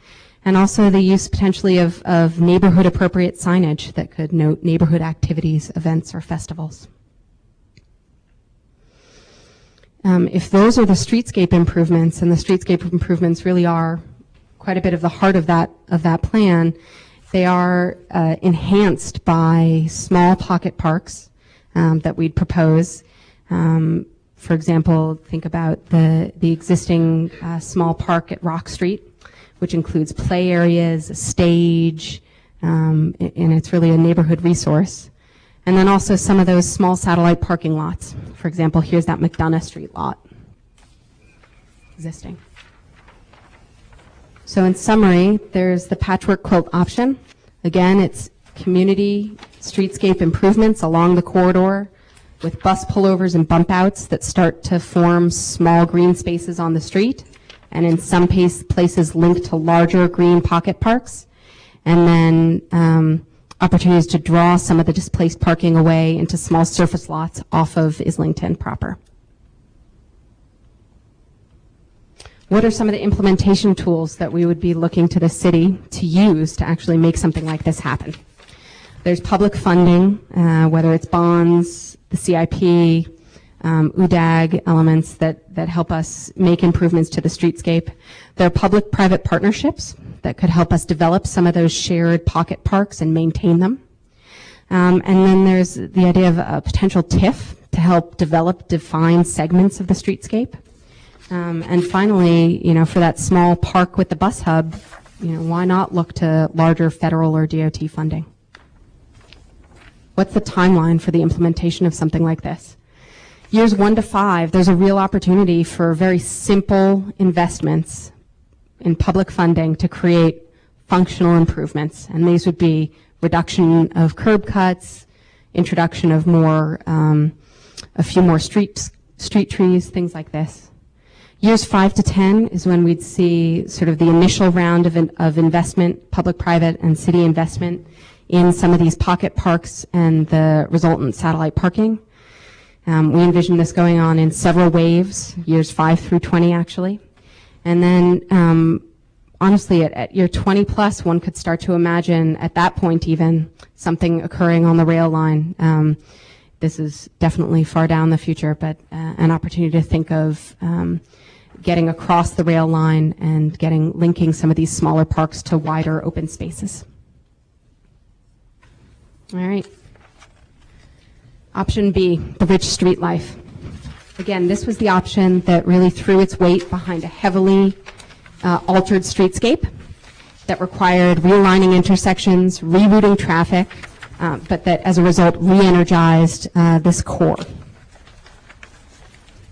and also the use potentially of neighborhood appropriate signage that could note neighborhood activities, events, or festivals. If those are the streetscape improvements, and the streetscape improvements really are quite a bit of the heart of that plan, they are enhanced by small pocket parks that we'd propose. For example, think about the existing small park at Rock Street, which includes play areas, a stage, and it's really a neighborhood resource. And then also some of those small satellite parking lots. For example, here's that McDonough Street lot existing. So in summary, there's the patchwork quilt option. Again, it's community streetscape improvements along the corridor with bus pullovers and bump outs that start to form small green spaces on the street, and in some places linked to larger green pocket parks, and then opportunities to draw some of the displaced parking away into small surface lots off of Islington proper. What are some of the implementation tools that we would be looking to the city to use to actually make something like this happen? There's public funding, whether it's bonds, the CIP, UDAG elements that help us make improvements to the streetscape. There are public-private partnerships that could help us develop some of those shared pocket parks and maintain them. And then there's the idea of a potential TIF to help define segments of the streetscape. And finally, for that small park with the bus hub, why not look to larger federal or DOT funding? What's the timeline for the implementation of something like this? Years 1 to 5, there's a real opportunity for very simple investments in public funding to create functional improvements. And these would be reduction of curb cuts, introduction of a few more street trees, things like this. Years 5 to 10 is when we'd see sort of the initial round of investment, public, private, and city investment in some of these pocket parks and the resultant satellite parking. We envision this going on in several waves, years 5 through 20 actually. And then honestly, at year 20 plus, one could start to imagine at that point even something occurring on the rail line. This is definitely far down the future, but an opportunity to think of getting across the rail line and linking some of these smaller parks to wider open spaces. All right. Option B, the rich street life. Again, this was the option that really threw its weight behind a heavily altered streetscape that required realigning intersections, rerouting traffic, but that as a result re-energized this core.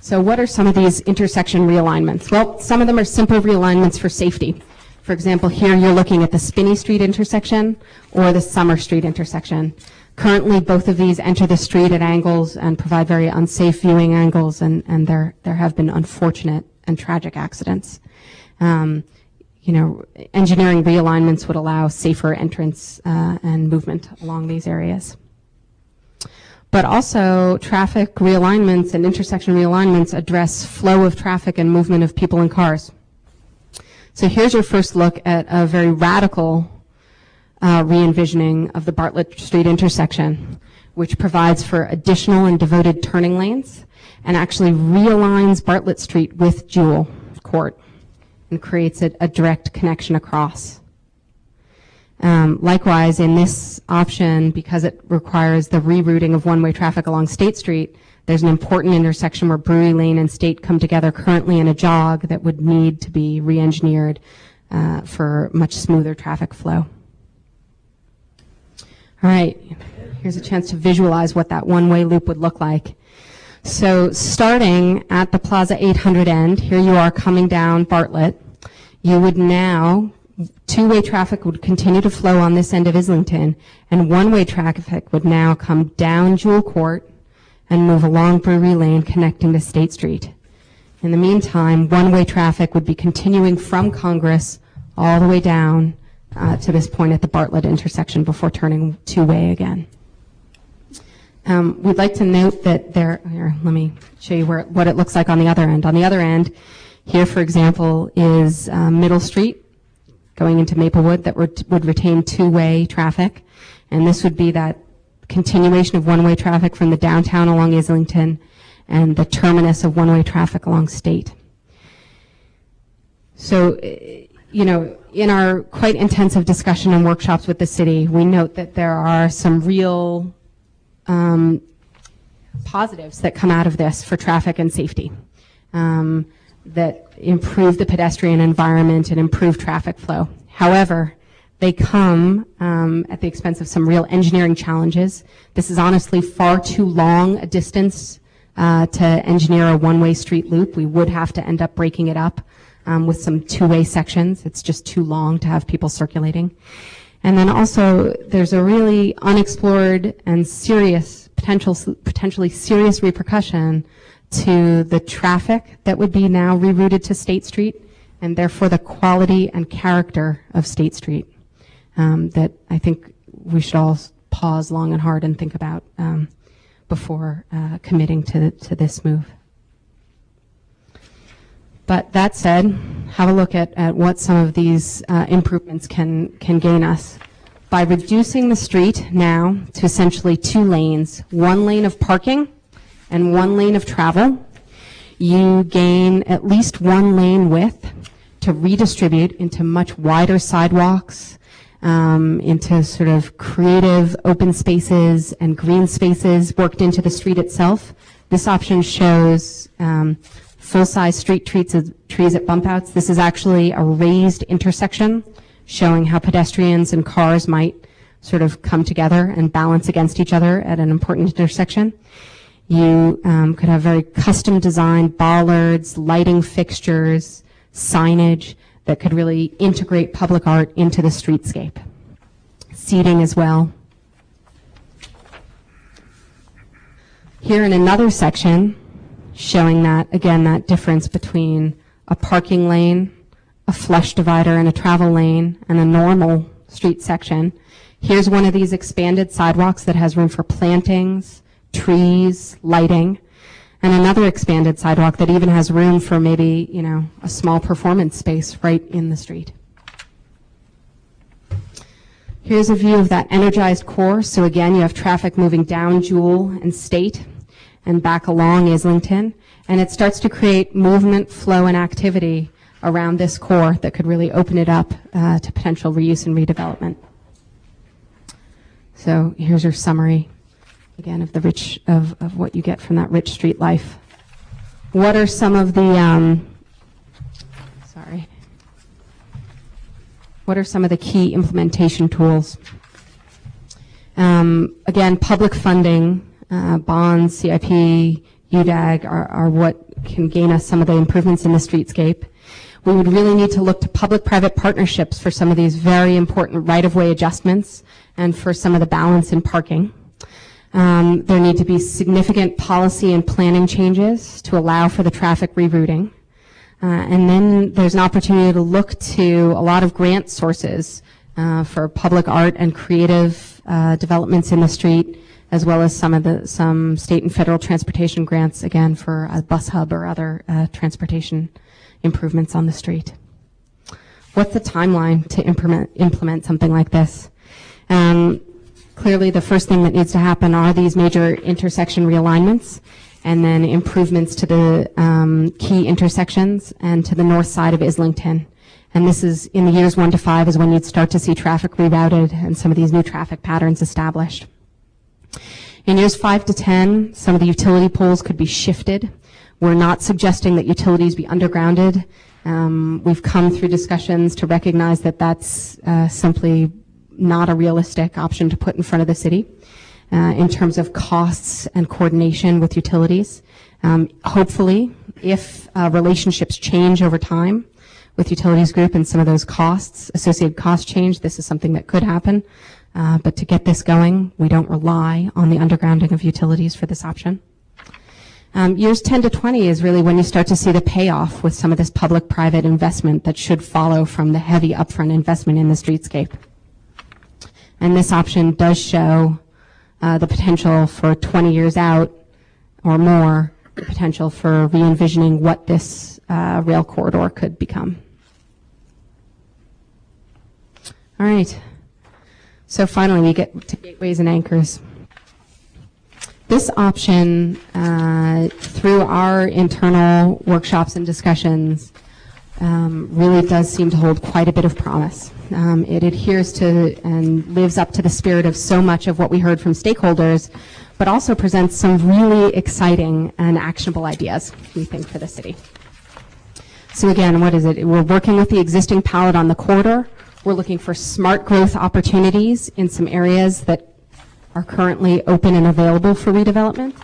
So what are some of these intersection realignments? Well, some of them are simple realignments for safety. For example, here you're looking at the Spinney Street intersection or the Summer Street intersection. Currently, both of these enter the street at angles and provide very unsafe viewing angles, and there have been unfortunate and tragic accidents. Engineering realignments would allow safer entrance and movement along these areas. But also, traffic realignments and intersection realignments address flow of traffic and movement of people and cars. So here's your first look at a very radical re-envisioning of the Bartlett Street intersection, which provides for additional and devoted turning lanes and actually realigns Bartlett Street with Jewel Court and creates a direct connection across. Likewise, in this option, because it requires the rerouting of one-way traffic along State Street, there's an important intersection where Brewery Lane and State come together currently in a jog that would need to be re-engineered for much smoother traffic flow. All right, here's a chance to visualize what that one-way loop would look like. So starting at the Plaza 800 end, here you are coming down Bartlett, you would now, two-way traffic would continue to flow on this end of Islington, and one-way traffic would now come down Jewel Court and move along Brewery Lane connecting to State Street. In the meantime, one-way traffic would be continuing from Congress all the way down to this point at the Bartlett intersection before turning two-way again. We'd like to note that here, let me show you what it looks like on the other end. On the other end, here, for example, is Middle Street going into Maplewood that would retain two-way traffic, and this would be that continuation of one-way traffic from the downtown along Islington and the terminus of one-way traffic along State. So, in our quite intensive discussion and workshops with the city, we note that there are some real positives that come out of this for traffic and safety that improve the pedestrian environment and improve traffic flow. However, they come at the expense of some real engineering challenges. This is honestly far too long a distance to engineer a one-way street loop. We would have to end up breaking it up with some two-way sections. It's just too long to have people circulating. And then also, there's a really unexplored and serious, potentially serious repercussion to the traffic that would be now rerouted to State Street, and therefore the quality and character of State Street, that I think we should all pause long and hard and think about before committing to this move. But that said, have a look at what some of these improvements can gain us. By reducing the street now to essentially 2 lanes, 1 lane of parking and 1 lane of travel, you gain at least 1 lane width to redistribute into much wider sidewalks, into sort of creative open spaces and green spaces worked into the street itself. This option shows full-size street trees at bump outs. This is actually a raised intersection showing how pedestrians and cars might sort of come together and balance against each other at an important intersection. You could have very custom designed bollards, lighting fixtures, signage that could really integrate public art into the streetscape. Seating as well. Here in another section, showing that, again, that difference between a parking lane, a flush divider, and a travel lane, and a normal street section. Here's one of these expanded sidewalks that has room for plantings, trees, lighting, and another expanded sidewalk that even has room for maybe, you know, a small performance space right in the street. Here's a view of that energized core. So again, you have traffic moving down Jewel and State and back along Islington, and it starts to create movement, flow, and activity around this core that could really open it up to potential reuse and redevelopment. So here's your summary, again, of the rich, of what you get from that rich street life. What are some of the, what are some of the key implementation tools? Again, public funding, bonds, CIP, UDAG are what can gain us some of the improvements in the streetscape. We would really need to look to public-private partnerships for some of these very important right-of-way adjustments and for some of the balance in parking. There need to be significant policy and planning changes to allow for the traffic rerouting. And then there's an opportunity to look to a lot of grant sources for public art and creative developments in the street, as well as some state and federal transportation grants, again, for a bus hub or other transportation improvements on the street. What's the timeline to implement something like this? Clearly, the first thing that needs to happen are these major intersection realignments, and then improvements to the key intersections and to the north side of Islington. And this is in the years 1 to 5 is when you'd start to see traffic rerouted and some of these new traffic patterns established. In years 5 to 10, some of the utility poles could be shifted. We're not suggesting that utilities be undergrounded. We've come through discussions to recognize that that's simply not a realistic option to put in front of the city in terms of costs and coordination with utilities. Hopefully, if relationships change over time with utilities group and some of those costs, associated cost change, this is something that could happen. But to get this going, we don't rely on the undergrounding of utilities for this option. Years 10 to 20 is really when you start to see the payoff with some of this public-private investment that should follow from the heavy upfront investment in the streetscape. And this option does show the potential for 20 years out or more, the potential for re-envisioning what this rail corridor could become. All right. So finally, we get to gateways and anchors. This option, through our internal workshops and discussions, really does seem to hold quite a bit of promise. It adheres to and lives up to the spirit of so much of what we heard from stakeholders, but also presents some really exciting and actionable ideas, we think, for the city. So again, what is it? We're working with the existing palette on the corridor. We're looking for smart growth opportunities in some areas that are currently open and available for redevelopment.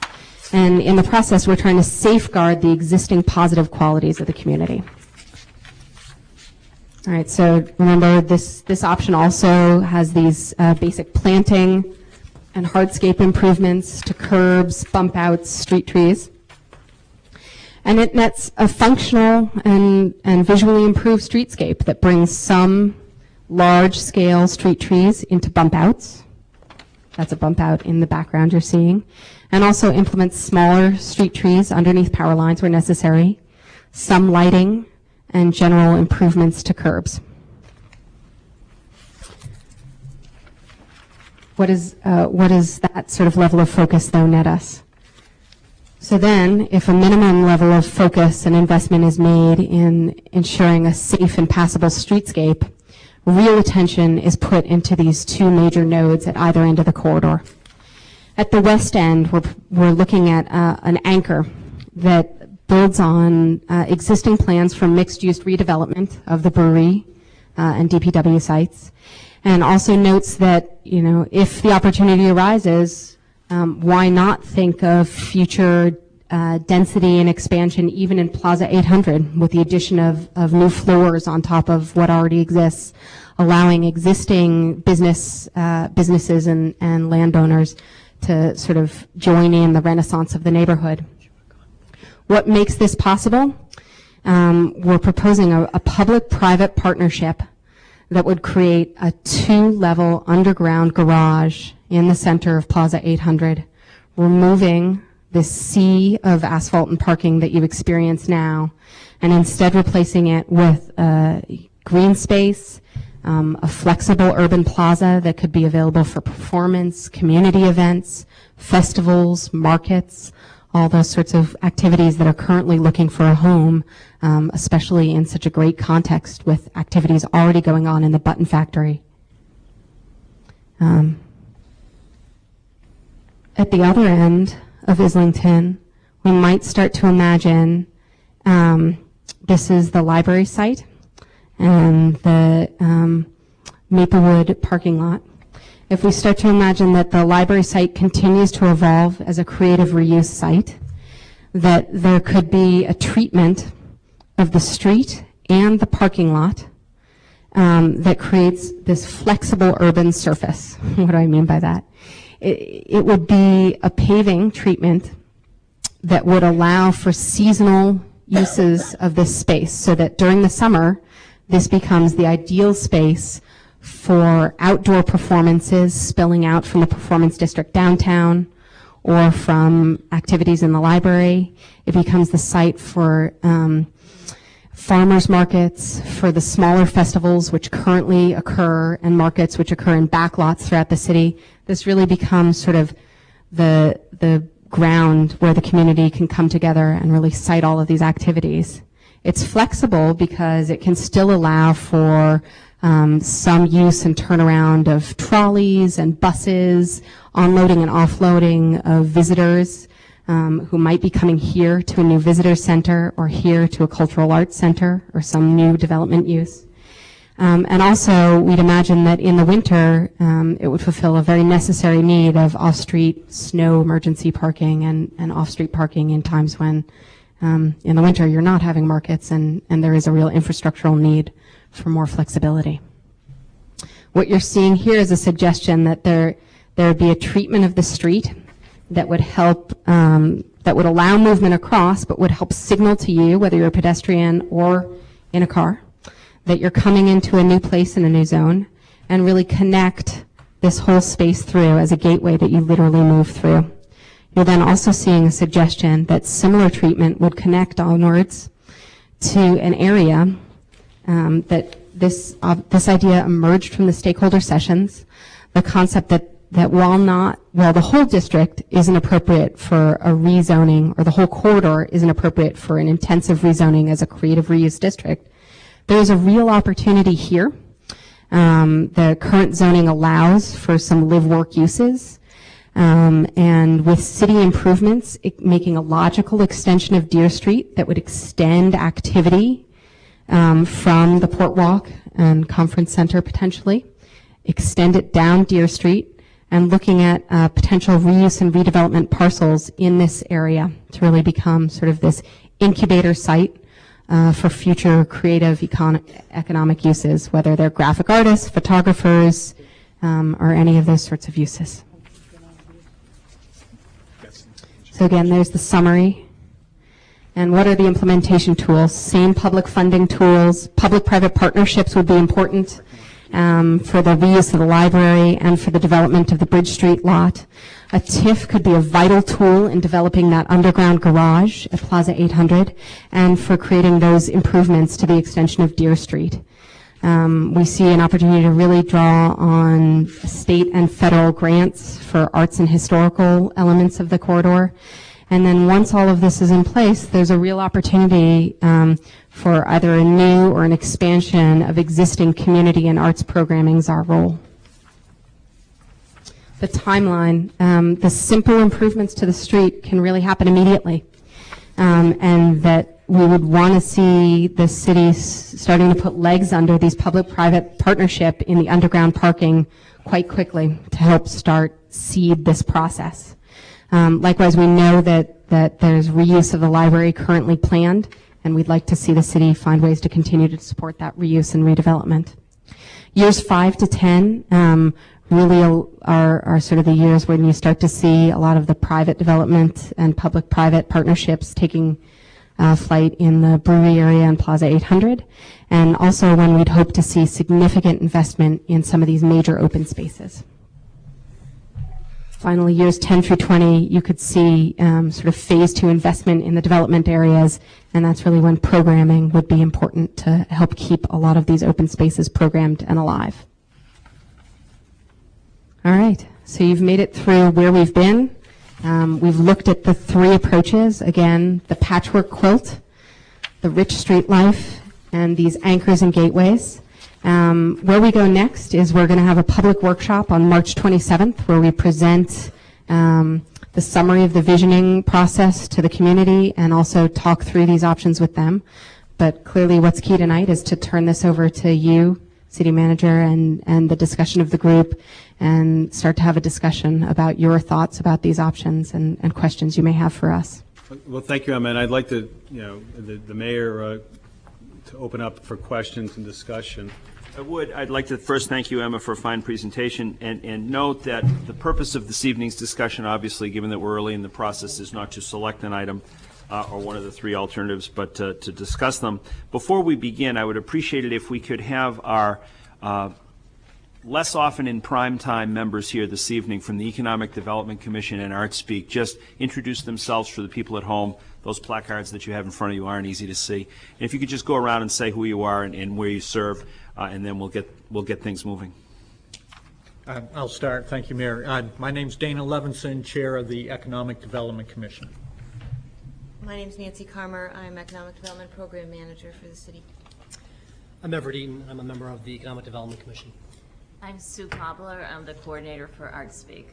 And in the process, we're trying to safeguard the existing positive qualities of the community. All right, so remember this option also has these basic planting and hardscape improvements to curbs, bump outs, street trees. And it nets a functional and visually improved streetscape that brings some large-scale street trees into bump outs. That's a bump out in the background you're seeing. And also implements smaller street trees underneath power lines where necessary, some lighting, and general improvements to curbs. What does that sort of level of focus, though, net us? So then, if a minimum level of focus and investment is made in ensuring a safe and passable streetscape, real attention is put into these two major nodes at either end of the corridor. At the west end, we're looking at an anchor that builds on existing plans for mixed-use redevelopment of the brewery and DPW sites, and also notes that, you know, if the opportunity arises, why not think of future density and expansion even in Plaza 800 with the addition of new floors on top of what already exists, allowing existing businesses and landowners to sort of join in the renaissance of the neighborhood. What makes this possible? We're proposing a public-private partnership that would create a 2-level underground garage in the center of Plaza 800, removing this sea of asphalt and parking that you experience now, and instead replacing it with green space, a flexible urban plaza that could be available for performance, community events, festivals, markets, all those sorts of activities that are currently looking for a home, especially in such a great context with activities already going on in the Button Factory. At the other end of Islington, we might start to imagine this is the library site and the Maplewood parking lot. If we start to imagine that the library site continues to evolve as a creative reuse site, that there could be a treatment of the street and the parking lot that creates this flexible urban surface. What do I mean by that? It would be a paving treatment that would allow for seasonal uses of this space so that during the summer, this becomes the ideal space for outdoor performances spilling out from the Performance District downtown or from activities in the library. It becomes the site for farmers markets, for the smaller festivals which currently occur, and markets which occur in backlots throughout the city. This really becomes sort of the ground where the community can come together and really site all of these activities. It's flexible because it can still allow for some use and turnaround of trolleys and buses, onloading and offloading of visitors who might be coming here to a new visitor center or here to a cultural arts center or some new development use. And also, we'd imagine that in the winter, it would fulfill a very necessary need of off-street snow emergency parking and off-street parking in times when, in the winter, you're not having markets and there is a real infrastructural need for more flexibility. What you're seeing here is a suggestion that there would be a treatment of the street that would help, that would allow movement across, but would help signal to you, whether you're a pedestrian or in a car, that you're coming into a new place in a new zone, and really connect this whole space through as a gateway that you literally move through. You're then also seeing a suggestion that similar treatment would connect onwards to an area that this idea emerged from the stakeholder sessions, the concept that while the whole district isn't appropriate for a rezoning, or the whole corridor isn't appropriate for an intensive rezoning as a creative reuse district, there is a real opportunity here. The current zoning allows for some live-work uses, and with city improvements, making a logical extension of Deer Street that would extend activity from the Port Walk and Conference Center potentially, extend it down Deer Street, and looking at potential reuse and redevelopment parcels in this area to really become sort of this incubator site for future creative economic uses, whether they're graphic artists, photographers, or any of those sorts of uses. So again, there's the summary. And what are the implementation tools? Same public funding tools. Public-private partnerships would be important for the reuse of the library and for the development of the Bridge Street lot. A TIF could be a vital tool in developing that underground garage at Plaza 800 and for creating those improvements to the extension of Deer Street. We see an opportunity to really draw on state and federal grants for arts and historical elements of the corridor. And then once all of this is in place, there's a real opportunity for either a new or an expansion of existing community and arts programming is our role. The timeline, the simple improvements to the street can really happen immediately. And that we would want to see the city starting to put legs under these public-private partnership in the underground parking quite quickly to help start seed this process. Likewise, we know that there's reuse of the library currently planned, and we'd like to see the city find ways to continue to support that reuse and redevelopment. Years 5 to 10 really are sort of the years when you start to see a lot of the private development and public-private partnerships taking flight in the brewery area and Plaza 800, and also when we'd hope to see significant investment in some of these major open spaces. Finally, years 10 through 20, you could see sort of phase 2 investment in the development areas, and that's really when programming would be important to help keep a lot of these open spaces programmed and alive. All right, so you've made it through where we've been. We've looked at the 3 approaches, again, the patchwork quilt, the rich street life, and these anchors and gateways. Where we go next is we're going to have a public workshop on March 27th where we present the summary of the visioning process to the community and also talk through these options with them. But clearly what's key tonight is to turn this over to you, City Manager, and the discussion of the group, and start to have a discussion about your thoughts about these options and questions you may have for us. Well, thank you, Emma. And I'd like to, the mayor to open up for questions and discussion. I'd like to first thank you, Emma, for a fine presentation, and note that the purpose of this evening's discussion, obviously, given that we're early in the process, is not to select an item or one of the 3 alternatives, but to discuss them. Before we begin, I would appreciate it if we could have our less often in prime time members here this evening from the Economic Development Commission and ArtSpeak just introduce themselves for the people at home. Those placards that you have in front of you aren't easy to see. And if you could just go around and say who you are and where you serve, and then we'll get things moving. I'll start. Thank you, Mayor. My name's Dana Levinson, Chair of the Economic Development Commission. My name's Nancy Carmer. I'm Economic Development Program Manager for the city. I'm Everett Eaton. I'm a member of the Economic Development Commission. I'm Sue Cobbler. I'm the coordinator for ArtSpeak.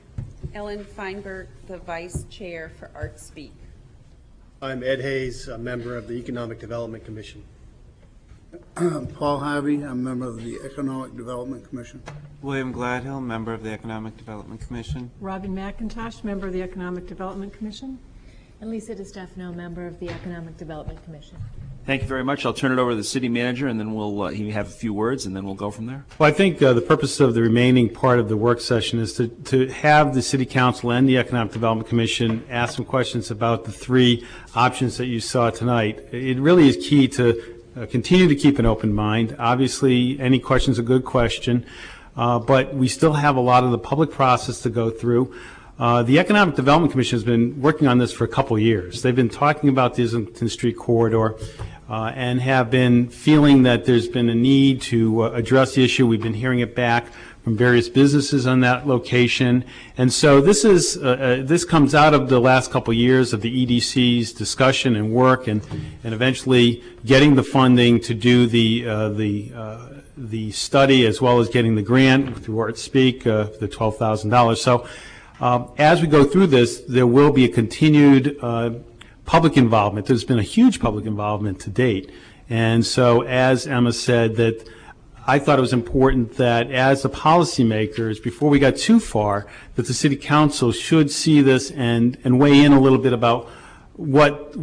Ellen Feinberg, the Vice Chair for ArtSpeak. I'm Ed Hayes, a member of the Economic Development Commission. Paul Harvey, I'm a member of the Economic Development Commission. William Gladhill, member of the Economic Development Commission. Robin McIntosh, member of the Economic Development Commission. And Lisa DiStefano, member of the Economic Development Commission. Thank you very much. I'll turn it over to the city manager, and then he have a few words, and then we'll go from there. Well, I think the purpose of the remaining part of the work session is to have the City Council and the Economic Development Commission ask some questions about the 3 options that you saw tonight. It really is key to continue to keep an open mind. Obviously, any question is a good question, but we still have a lot of the public process to go through. The Economic Development Commission has been working on this for a couple years. They've been talking about the Islington Street corridor and have been feeling that there's been a need to address the issue. We've been hearing it back from various businesses on that location. And so this is this comes out of the last couple years of the EDC's discussion and work and eventually getting the funding to do the study as well as getting the grant through ArtSpeak, the $12,000. So as we go through this, there will be a continued public involvement. There's been a huge public involvement to date. And so as Emma said, that I thought it was important that as the policymakers, before we got too far, that the City Council should see this and weigh in a little bit about what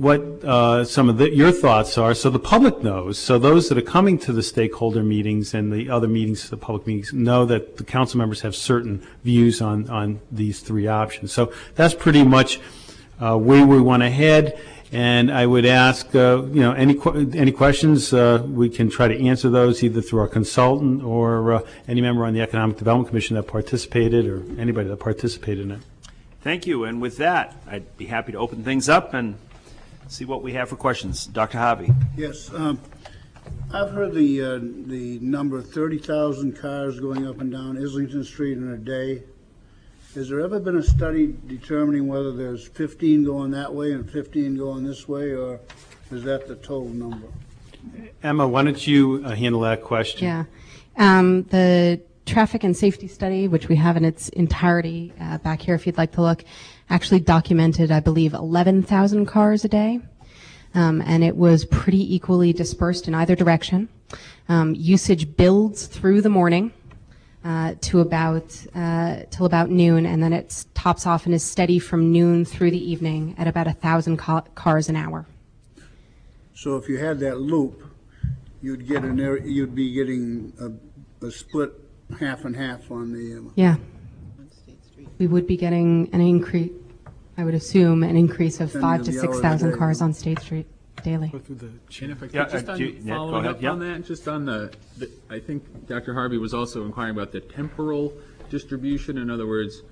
some of your thoughts are, so the public knows, so those that are coming to the stakeholder meetings and the other meetings, the public meetings, know that the council members have certain views on these three options. So that's pretty much where we want to head. And I would ask, any questions, we can try to answer those either through our consultant or any member on the Economic Development Commission that participated or anybody that participated in it. Thank you. And with that, I'd be happy to open things up and see what we have for questions. Dr. Harvey. Yes. I've heard the number 30,000 cars going up and down Islington Street in a day. Has there ever been a study determining whether there's 15 going that way and 15 going this way, or is that the total number? Emma, why don't you handle that question? Yeah. The traffic and safety study, which we have in its entirety back here if you'd like to look, actually documented, I believe, 11,000 cars a day. And it was pretty equally dispersed in either direction. Usage builds through the morning till about noon, and then it tops off and is steady from noon through the evening at about 1,000 cars an hour. So if you had that loop, you'd be getting a split half and half on the yeah. We would be getting an increase, I would assume, an increase of 5,000 to 6,000 cars on State Street daily. And if I could, just following up on that, just on I think Dr. Harvey was also inquiring about the temporal distribution. In other words,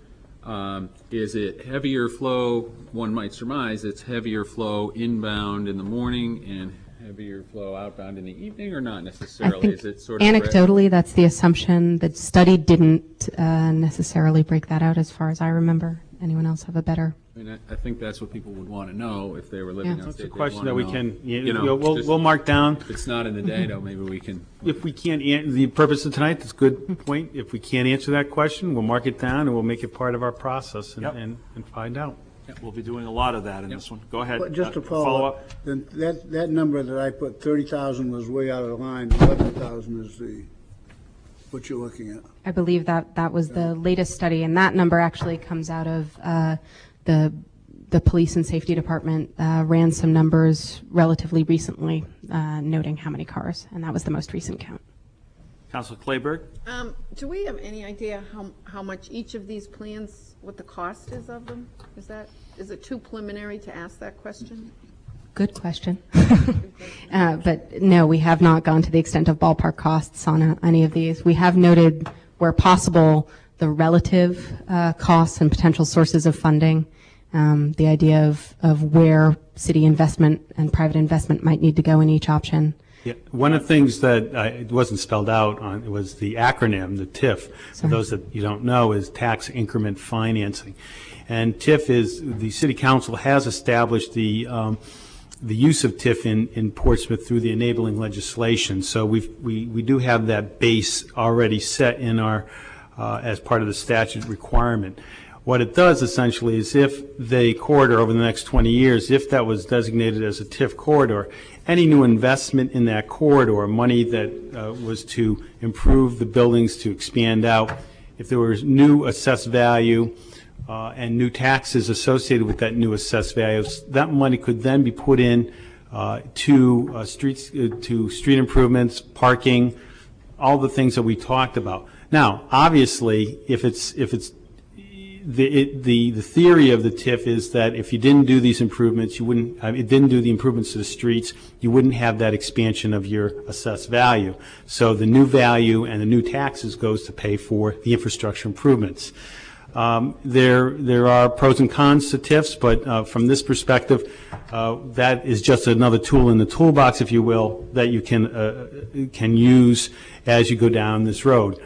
is it heavier flow? One might surmise it's heavier flow inbound in the morning and heavier flow outbound in the evening, or not necessarily? Is it sort of anecdotally, that's the assumption. The study didn't necessarily break that out as far as I remember. Anyone else have a better? I mean, I think that's what people would want to know if they were living on state. That's a question that we can, we'll mark down. If it's not in the data, maybe we can. If we can't, the purpose of tonight, that's a good point. If we can't answer that question, we'll mark it down and we'll make it part of our process and find out. Yeah, we'll be doing a lot of that in this one. Go ahead. But just to follow up, then that number that I put, 30,000, was way out of line. 11,000 is what you're looking at. I believe that was the latest study, and that number actually comes out of the police and safety department ran some numbers relatively recently, noting how many cars, and that was the most recent count. Councilor Clayburgh? Do we have any idea how much each of these plans, what the cost is of them? Is it too preliminary to ask that question? Good question. But no, we have not gone to the extent of ballpark costs on any of these. We have noted, where possible, the relative costs and potential sources of funding, the idea of where city investment and private investment might need to go in each option. Yeah, one of the things that it wasn't spelled out on it was the acronym, the TIF. For those that you don't know, is Tax Increment Financing. And TIF is, the City Council has established the use of TIF in Portsmouth through the enabling legislation. So we do have that base already set in our as part of the statute requirement. What it does essentially is, if the corridor over the next 20 years, if that was designated as a TIF corridor, any new investment in that corridor, money that was to improve the buildings, to expand out, if there was new assessed value and new taxes associated with that new assessed value, that money could then be put in to street improvements, parking, all the things that we talked about. Now, obviously, if it's the theory of the TIF is that if you didn't do these improvements, it didn't do the improvements to the streets, you wouldn't have that expansion of your assessed value. So the new value and the new taxes goes to pay for the infrastructure improvements. There are pros and cons to TIFs, but from this perspective, that is just another tool in the toolbox, if you will, that you can use as you go down this road.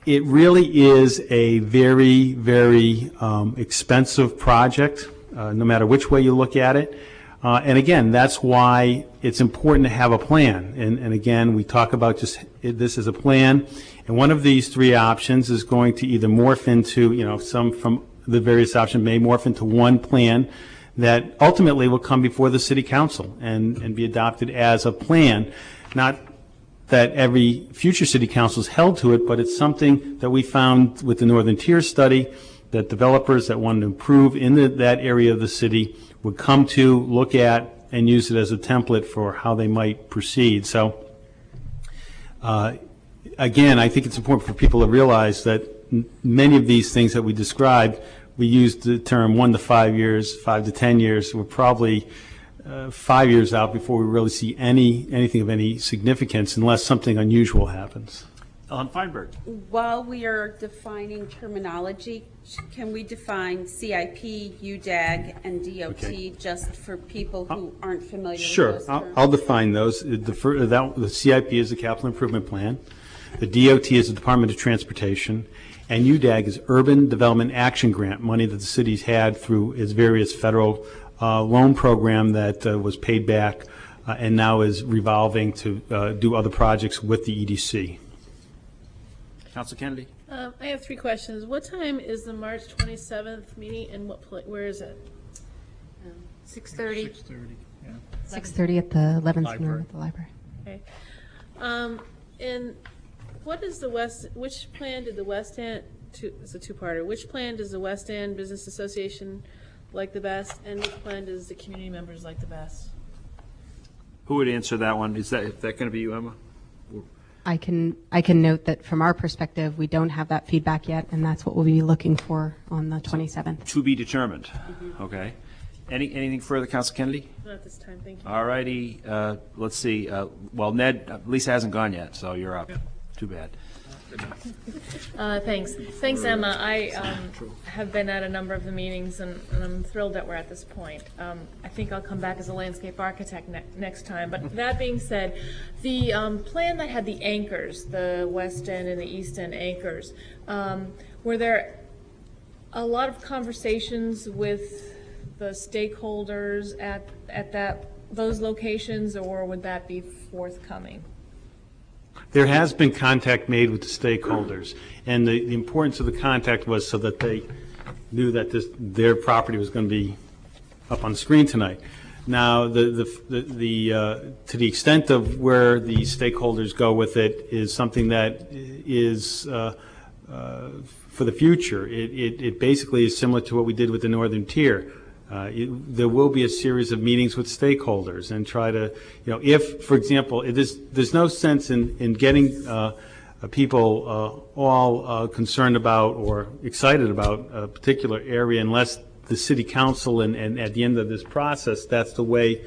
It really is a very, very expensive project, no matter which way you look at it. And again, that's why it's important to have a plan. And again, we talk about just this as a plan. And one of these three options is going to either morph into, some from the various options may morph into one plan that ultimately will come before the City Council and be adopted as a plan. Not that every future City Council is held to it, but it's something that we found with the Northern Tier study, that developers that wanted to improve in that area of the city would come to, look at, and use it as a template for how they might proceed. So, again, I think it's important for people to realize that many of these things that we described, we used the term 1 to 5 years, 5 to 10 years. We're probably 5 years out before we really see anything of any significance unless something unusual happens. Ellen Feinberg. While we are defining terminology, can we define CIP, UDAG, and DOT just for people who aren't familiar Sure, with those terms? I'll define those. The CIP is the Capital Improvement Plan. The DOT is the Department of Transportation. And UDAG is Urban Development Action Grant, money that the city's had through its various federal loan program that was paid back and now is revolving to do other projects with the EDC. Councilor Kennedy. I have 3 questions. What time is the March 27th meeting, and where is it? 6:30. 6:30, yeah. 6:30 at the Levinson Room at the library. Okay. And what is which plan did the West End, it's a two-parter, which plan does the West End Business Association like the best, and which plan does the community members like the best? Who would answer that one? Is that going to be you, Emma? I can note that from our perspective, we don't have that feedback yet, and that's what we'll be looking for on the 27th. To be determined. Okay. Anything further, Councilor Kennedy? Not at this time, thank you. All righty. Let's see. Well, Ned, Lisa hasn't gone yet, so you're up. Too bad. Thanks. Thanks, Emma. I have been at a number of the meetings, and I'm thrilled that we're at this point. I think I'll come back as a landscape architect next time. But that being said, the plan that had the anchors, the West End and the East End anchors, were there a lot of conversations with the stakeholders at those locations, or would that be forthcoming? There has been contact made with the stakeholders, and the importance of the contact was so that they knew that their property was going to be up on the screen tonight. Now, to the extent of where the stakeholders go with it is something that is for the future. It basically is similar to what we did with the Northern Tier. There will be a series of meetings with stakeholders and try to, if, for example, there's no sense in getting people all concerned about or excited about a particular area unless the city council and at the end of this process, that's the way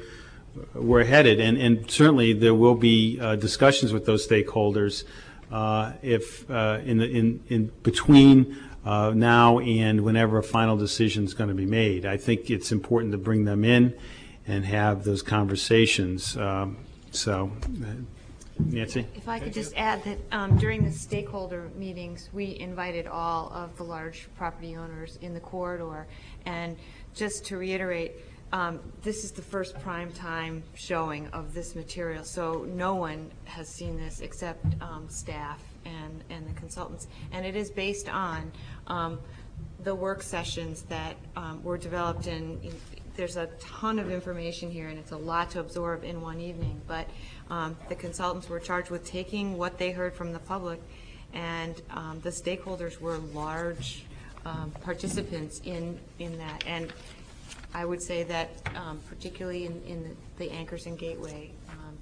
we're headed. And certainly there will be discussions with those stakeholders if in between now and whenever a final decision is going to be made. I think it's important to bring them in and have those conversations. Nancy? If I could just add that during the stakeholder meetings, we invited all of the large property owners in the corridor. And just to reiterate, this is the first prime time showing of this material. So no one has seen this except staff and the consultants. And it is based on the work sessions that were developed there's a ton of information here, and it's a lot to absorb in one evening, but the consultants were charged with taking what they heard from the public, and the stakeholders were large participants in that. And I would say that particularly in the Anchors and Gateway,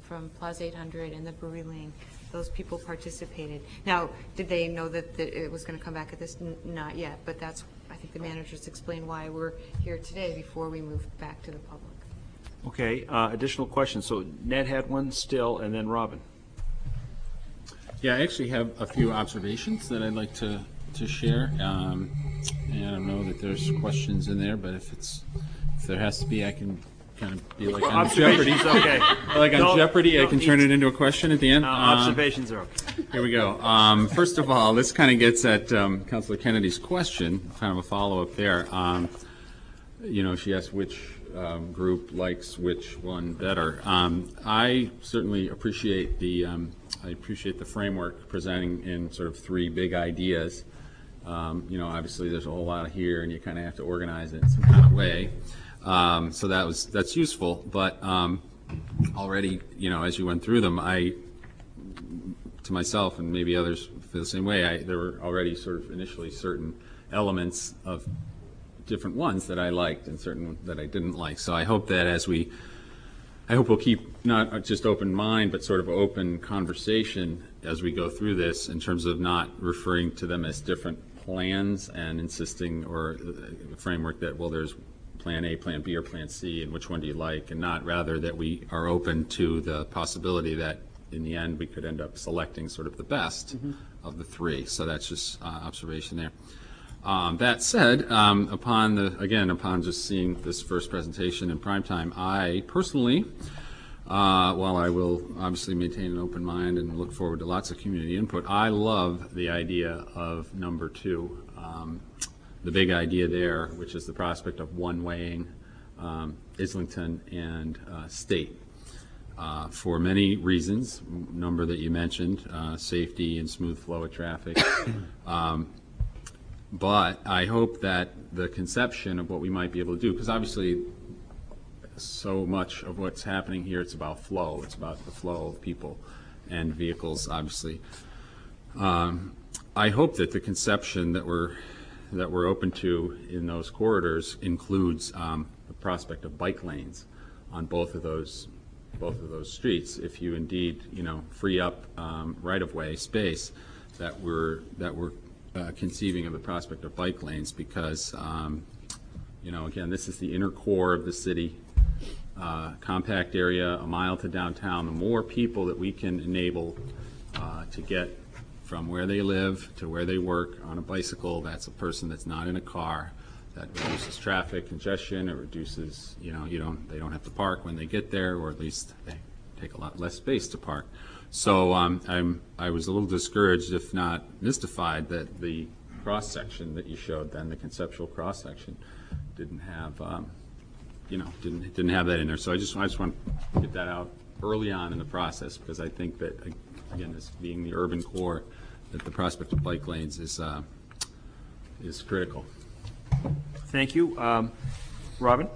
from Plaza 800 and the Brewery Lane, those people participated. Now, did they know that it was going to come back at this? Not yet, but that's, I think the managers explained why we're here today before we move back to the public. Okay, additional questions. So Ned had one still, and then Robin. Yeah, I actually have a few observations that I'd like to share. And I don't know that there's questions in there, but if there has to be, I can kind of be like on Jeopardy. Okay. Like on Jeopardy, I can turn it into a question at the end. Observations are okay. Here we go. First of all, this kind of gets at Councilor Kennedy's question, kind of a follow-up there. She asked which group likes which one better. I certainly appreciate the framework presenting in sort of 3 big ideas. Obviously there's a whole lot here, and you kind of have to organize it in some kind of way. So that's useful, but already, as you went through them, to myself and maybe others feel the same way, there were already sort of initially certain elements of different ones that I liked and certain that I didn't like. So I hope that I hope we'll keep not just open mind, but sort of open conversation as we go through this in terms of not referring to them as different plans and insisting or a framework that, well, there's Plan A, Plan B, or Plan C, and which one do you like, and not rather that we are open to the possibility that in the end we could end up selecting sort of the best of the three. So that's just observation there. That said, upon just seeing this first presentation in primetime, I personally, while I will obviously maintain an open mind and look forward to lots of community input, I love the idea of number 2. The big idea there, which is the prospect of one-weighing Islington and State. For many reasons, number that you mentioned, safety and smooth flow of traffic. But I hope that the conception of what we might be able to do, because obviously so much of what's happening here, it's about flow. It's about the flow of people and vehicles, obviously. I hope that the conception that we're open to in those corridors includes the prospect of bike lanes on both of those streets. If you indeed, free up right-of-way space, that we're conceiving of the prospect of bike lanes, because again, this is the inner core of the city, compact area, a mile to downtown. The more people that we can enable to get from where they live to where they work on a bicycle, that's a person that's not in a car. That reduces traffic congestion. It reduces, they don't have to park when they get there, or at least they take a lot less space to park. So I was a little discouraged, if not mystified, that the cross section that you showed, then the conceptual cross section, didn't have, didn't have that in there. So I just want to get that out early on in the process, because I think that, again, this being the urban core, that the prospect of bike lanes is critical. Thank you. Robin?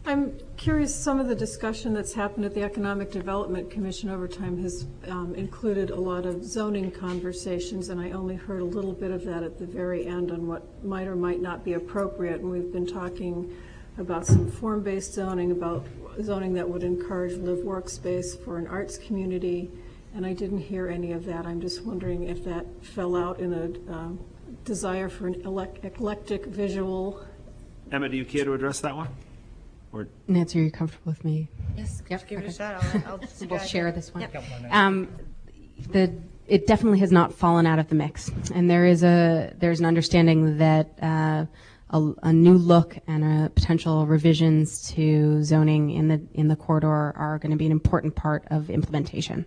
I'm curious, some of the discussion that's happened at the Economic Development Commission over time has included a lot of zoning conversations, and I only heard a little bit of that at the very end on what might or might not be appropriate. And we've been talking about some form-based zoning, about zoning that would encourage live-work space for an arts community, and I didn't hear any of that. I'm just wondering if that fell out in a desire for an eclectic visual. Emma, do you care to address that one? Or Nancy, are you comfortable with me? Yes, Yep, give it a okay. shot. I'll We'll share this one. Yep. It definitely has not fallen out of the mix, and there's an understanding that a new look and potential revisions to zoning in the corridor are going to be an important part of implementation.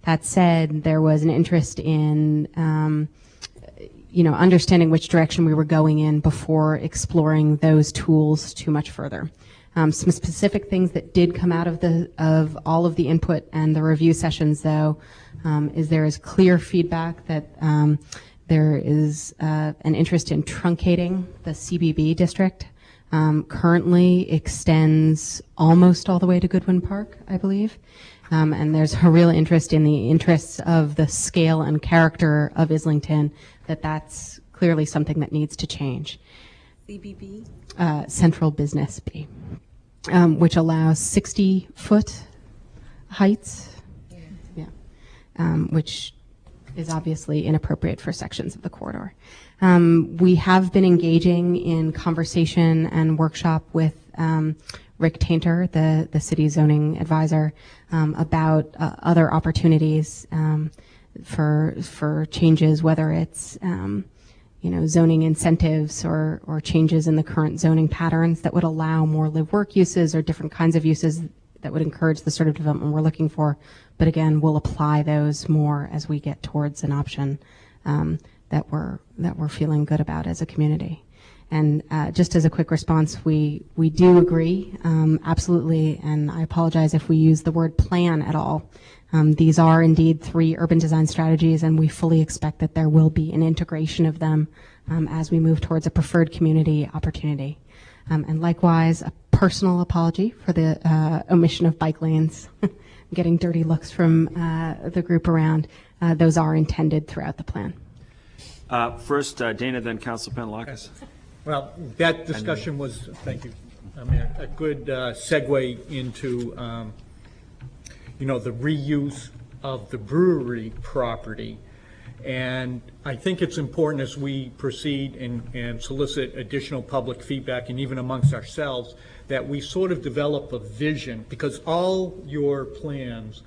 That said, there was an interest in understanding which direction we were going in before exploring those tools too much further. Some specific things that did come out of all of the input and the review sessions, though, is there is clear feedback that there is an interest in truncating the CBB district. Currently extends almost all the way to Goodwin Park, I believe. And there's a real interest in the interests of the scale and character of Islington, that's clearly something that needs to change. CBB? Central Business B, which allows 60-foot heights, which is obviously inappropriate for sections of the corridor. We have been engaging in conversation and workshop with Rick Tainter, the city zoning advisor, about other opportunities for changes, whether it's zoning incentives or changes in the current zoning patterns that would allow more live-work uses or different kinds of uses that would encourage the sort of development we're looking for. But again, we'll apply those more as we get towards an option that we're feeling good about as a community. And just as a quick response, we do agree, absolutely, and I apologize if we use the word plan at all. These are indeed 3 urban design strategies, and we fully expect that there will be an integration of them as we move towards a preferred community opportunity. And likewise, a personal apology for the omission of bike lanes, getting dirty looks from the group around. Those are intended throughout the plan. First, Dana, then Council Penelakis. Well, that discussion was, thank you, Mayor, a good segue into, the reuse of the brewery property. And I think it's important as we proceed and solicit additional public feedback, and even amongst ourselves, that we sort of develop a vision, because all your plans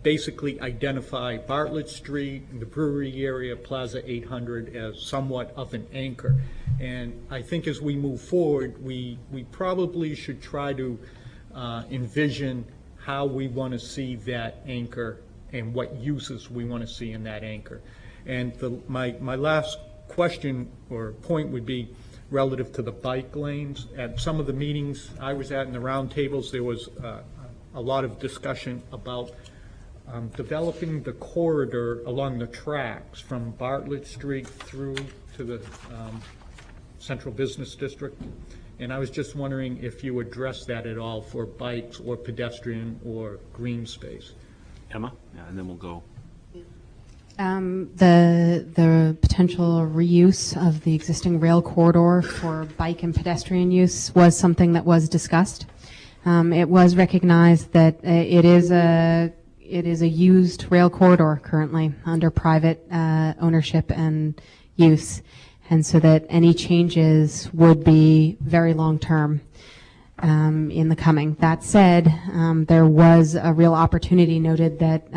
basically identify Bartlett Street, the brewery area, Plaza 800 as somewhat of an anchor. And I think as we move forward, we probably should try to envision how we want to see that anchor and what uses we want to see in that anchor. And my last question or point would be relative to the bike lanes. At some of the meetings I was at in the roundtables, there was a lot of discussion about developing the corridor along the tracks from Bartlett Street through to the Central Business District. And I was just wondering if you address that at all for bikes or pedestrian or green space. Emma? Yeah, and then we'll go. The potential reuse of the existing rail corridor for bike and pedestrian use was something that was discussed. It was recognized that it is a used rail corridor currently under private ownership and use, and so that any changes would be very long term in the coming. That said, there was a real opportunity noted that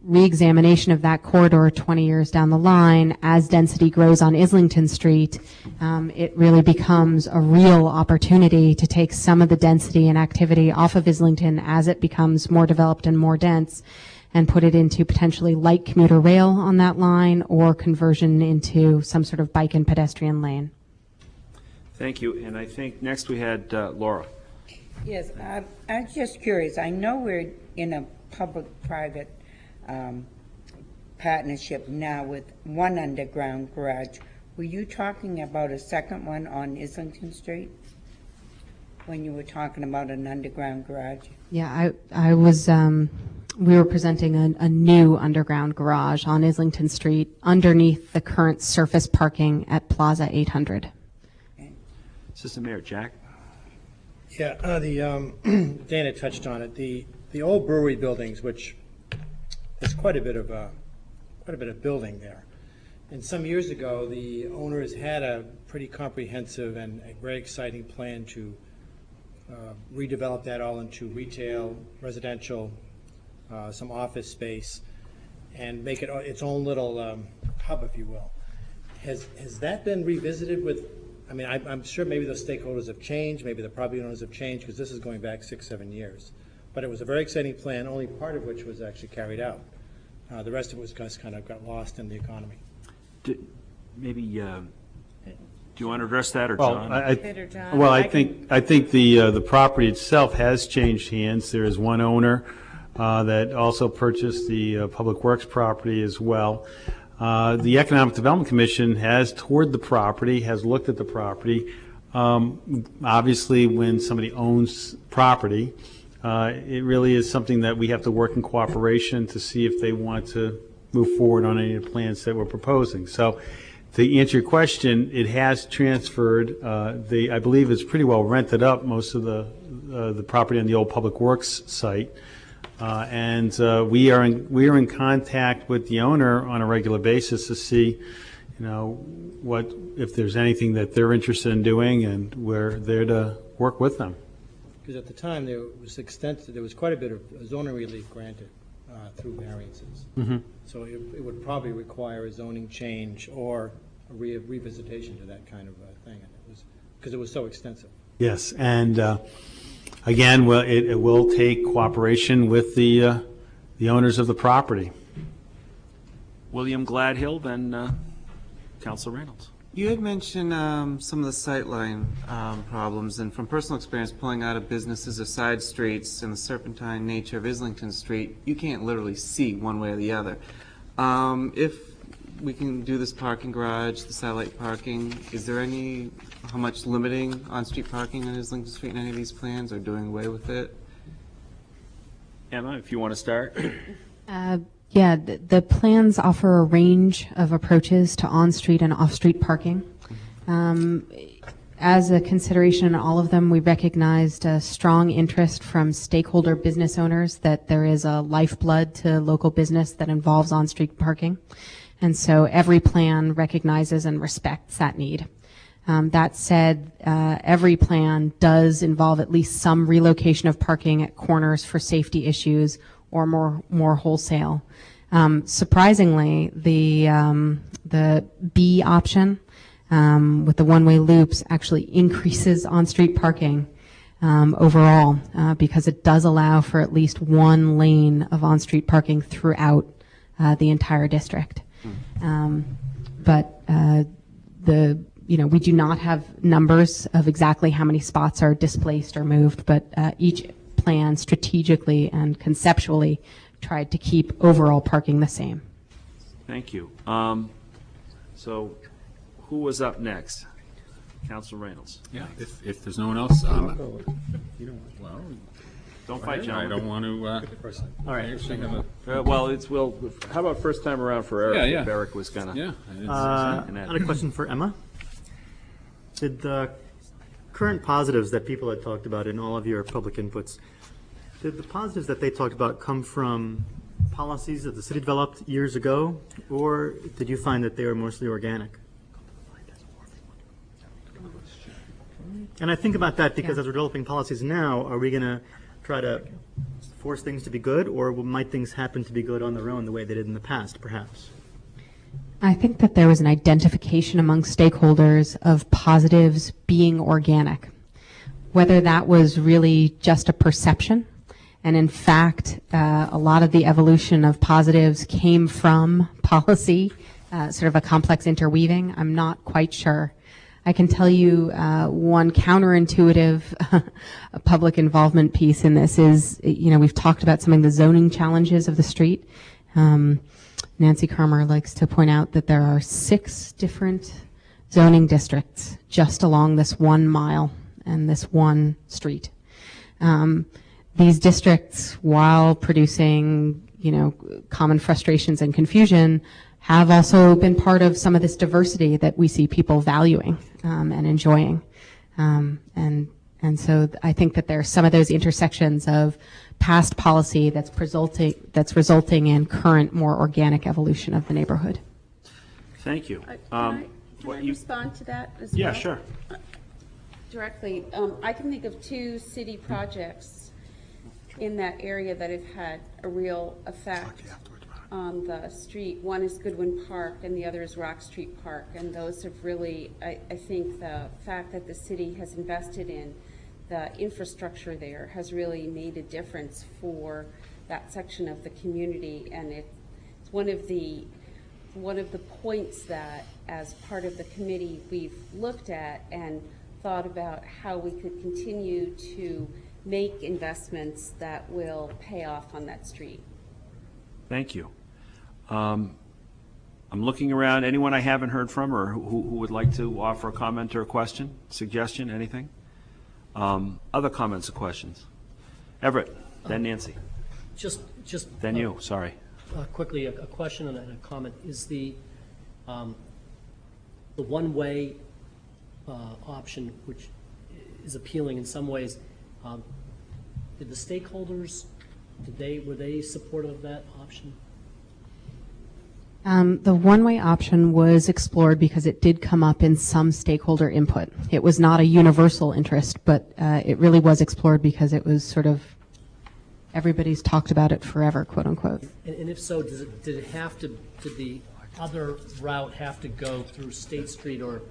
re-examination of that corridor 20 years down the line, as density grows on Islington Street, it really becomes a real opportunity to take some of the density and activity off of Islington as it becomes more developed and more dense, and put it into potentially light commuter rail on that line or conversion into some sort of bike and pedestrian lane. Thank you. And I think next we had Laura. Yes, I'm just curious. I know we're in a public-private partnership now with one underground garage. Were you talking about a second one on Islington Street when you were talking about an underground garage? Yeah, I was, we were presenting a new underground garage on Islington Street underneath the current surface parking at Plaza 800. Assistant Mayor Jack. Yeah, Dana touched on it. The old brewery buildings, which there's quite a bit of building there. And some years ago, the owners had a pretty comprehensive and a very exciting plan to redevelop that all into retail, residential, some office space, and make it its own little hub, if you will. Has that been revisited with? I mean, I'm sure maybe the stakeholders have changed, maybe the property owners have changed, because this is going back 6-7 years. But it was a very exciting plan, only part of which was actually carried out. The rest of it was just kind of got lost in the economy. Maybe, do you want to address that, or John? Well, I think the property itself has changed hands. There is one owner that also purchased the Public Works property as well. The Economic Development Commission has toured the property, has looked at the property. Obviously, when somebody owns property, it really is something that we have to work in cooperation to see if they want to move forward on any of the plans that we're proposing. So to answer your question, it has transferred. I believe it's pretty well rented up, most of the property on the old Public Works site. And we are in contact with the owner on a regular basis to see, what if there's anything that they're interested in doing, and we're there to work with them. Because at the time there was quite a bit of zoning relief granted through variances. Mm-hmm. So it would probably require a zoning change or a revisitation to that kind of thing, and because it was so extensive. Yes, and again, it will take cooperation with the owners of the property. William Gladhill, then Councilor Reynolds. You had mentioned some of the sightline problems, and from personal experience, pulling out of businesses or side streets and the serpentine nature of Islington Street, you can't literally see one way or the other. If we can do this parking garage, the satellite parking, is there how much limiting on-street parking on Islington Street in any of these plans, or doing away with it? Emma, if you want to start. Yeah, the plans offer a range of approaches to on-street and off-street parking. As a consideration in all of them, we recognized a strong interest from stakeholder business owners that there is a lifeblood to local business that involves on-street parking. And so every plan recognizes and respects that need. That said, every plan does involve at least some relocation of parking at corners for safety issues or more wholesale. Surprisingly, the B option with the one-way loops actually increases on-street parking overall because it does allow for at least one lane of on-street parking throughout the entire district. But we do not have numbers of exactly how many spots are displaced or moved, but each plan strategically and conceptually tried to keep overall parking the same. Thank you. So who was up next? Councilor Reynolds. Yeah, if there's no one else, well, don't fight, John. I don't want to. All right. How about first time around for Eric? Yeah. If Eric was gonna. I had a question for Emma. Did the current positives that people had talked about in all of your public inputs, did the positives that they talked about come from policies that the city developed years ago, or did you find that they were mostly organic? And I think about that because as we're developing policies now, are we going to try to force things to be good, or might things happen to be good on their own the way they did in the past, perhaps? I think that there was an identification among stakeholders of positives being organic, whether that was really just a perception. And in fact, a lot of the evolution of positives came from policy, sort of a complex interweaving. I'm not quite sure. I can tell you one counterintuitive public involvement piece in this is, we've talked about some of the zoning challenges of the street. Nancy Carmer likes to point out that there are 6 different zoning districts just along this 1 mile and this one street. These districts, while producing, common frustrations and confusion, have also been part of some of this diversity that we see people valuing and enjoying. And so I think that there are some of those intersections of past policy that's resulting in current, more organic evolution of the neighborhood. Thank you. Can I respond to that as well? Yeah, sure. Directly. I can think of 2 city projects in that area that have had a real effect on the street. One is Goodwin Park and the other is Rock Street Park, and those have really, I think the fact that the city has invested in the infrastructure there has really made a difference for that section of the community, and it's one of the points that as part of the committee we've looked at and thought about how we could continue to make investments that will pay off on that street. Thank you. I'm looking around. Anyone I haven't heard from or who would like to offer a comment or a question, suggestion, anything? Other comments or questions? Everett, then Nancy. Just then you, sorry. Quickly, a question and a comment. Is the one-way option, which is appealing in some ways, did the stakeholders, were they supportive of that option? The one-way option was explored because it did come up in some stakeholder input. It was not a universal interest, but it really was explored because it was sort of, everybody's talked about it forever, quote unquote. And if so, did the other route have to go through State Street, or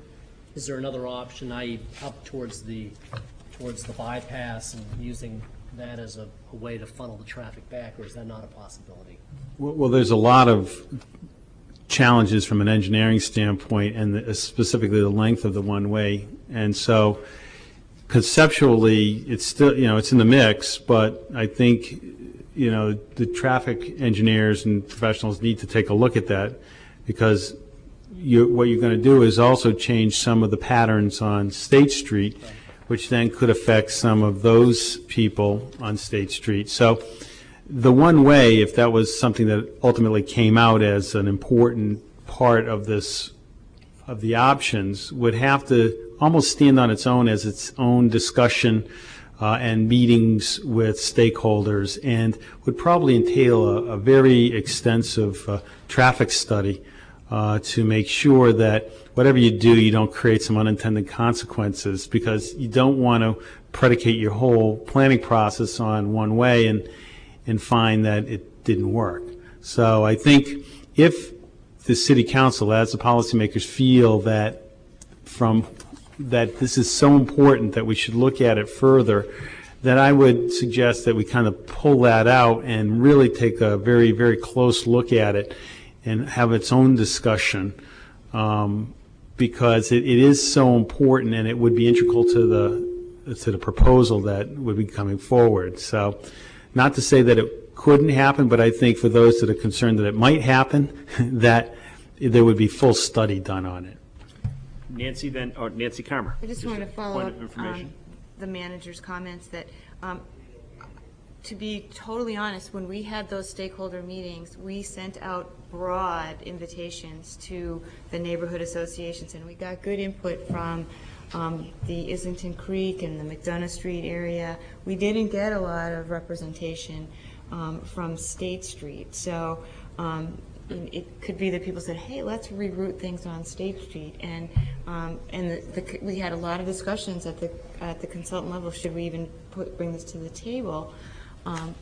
is there another option, i.e. up towards the bypass and using that as a way to funnel the traffic back, or is that not a possibility? Well, there's a lot of challenges from an engineering standpoint, and specifically the length of the one-way. And so conceptually, it's still, it's in the mix, but I think, the traffic engineers and professionals need to take a look at that, because what you're going to do is also change some of the patterns on State Street, which then could affect some of those people on State Street. So the one way, if that was something that ultimately came out as an important part of this, of the options, would have to almost stand on its own as its own discussion and meetings with stakeholders, and would probably entail a very extensive traffic study to make sure that whatever you do, you don't create some unintended consequences, because you don't want to predicate your whole planning process on one way and find that it didn't work. So I think if the City Council, as the policymakers, feel that that this is so important that we should look at it further, then I would suggest that we kind of pull that out and really take a very, very close look at it and have its own discussion, because it is so important and it would be integral to the proposal that would be coming forward. So, not to say that it couldn't happen, but I think for those that are concerned that it might happen, that there would be full study done on it. Nancy, then, or Nancy Carmer. I just wanted to follow point up of information. on the manager's comments that, to be totally honest, when we had those stakeholder meetings, we sent out broad invitations to the neighborhood associations, and we got good input from the Islington Creek and the McDonough Street area. We didn't get a lot of representation from State Street. So it could be that people said, hey, let's reroute things on State Street. And we had a lot of discussions at the consultant level, should we even bring this to the table?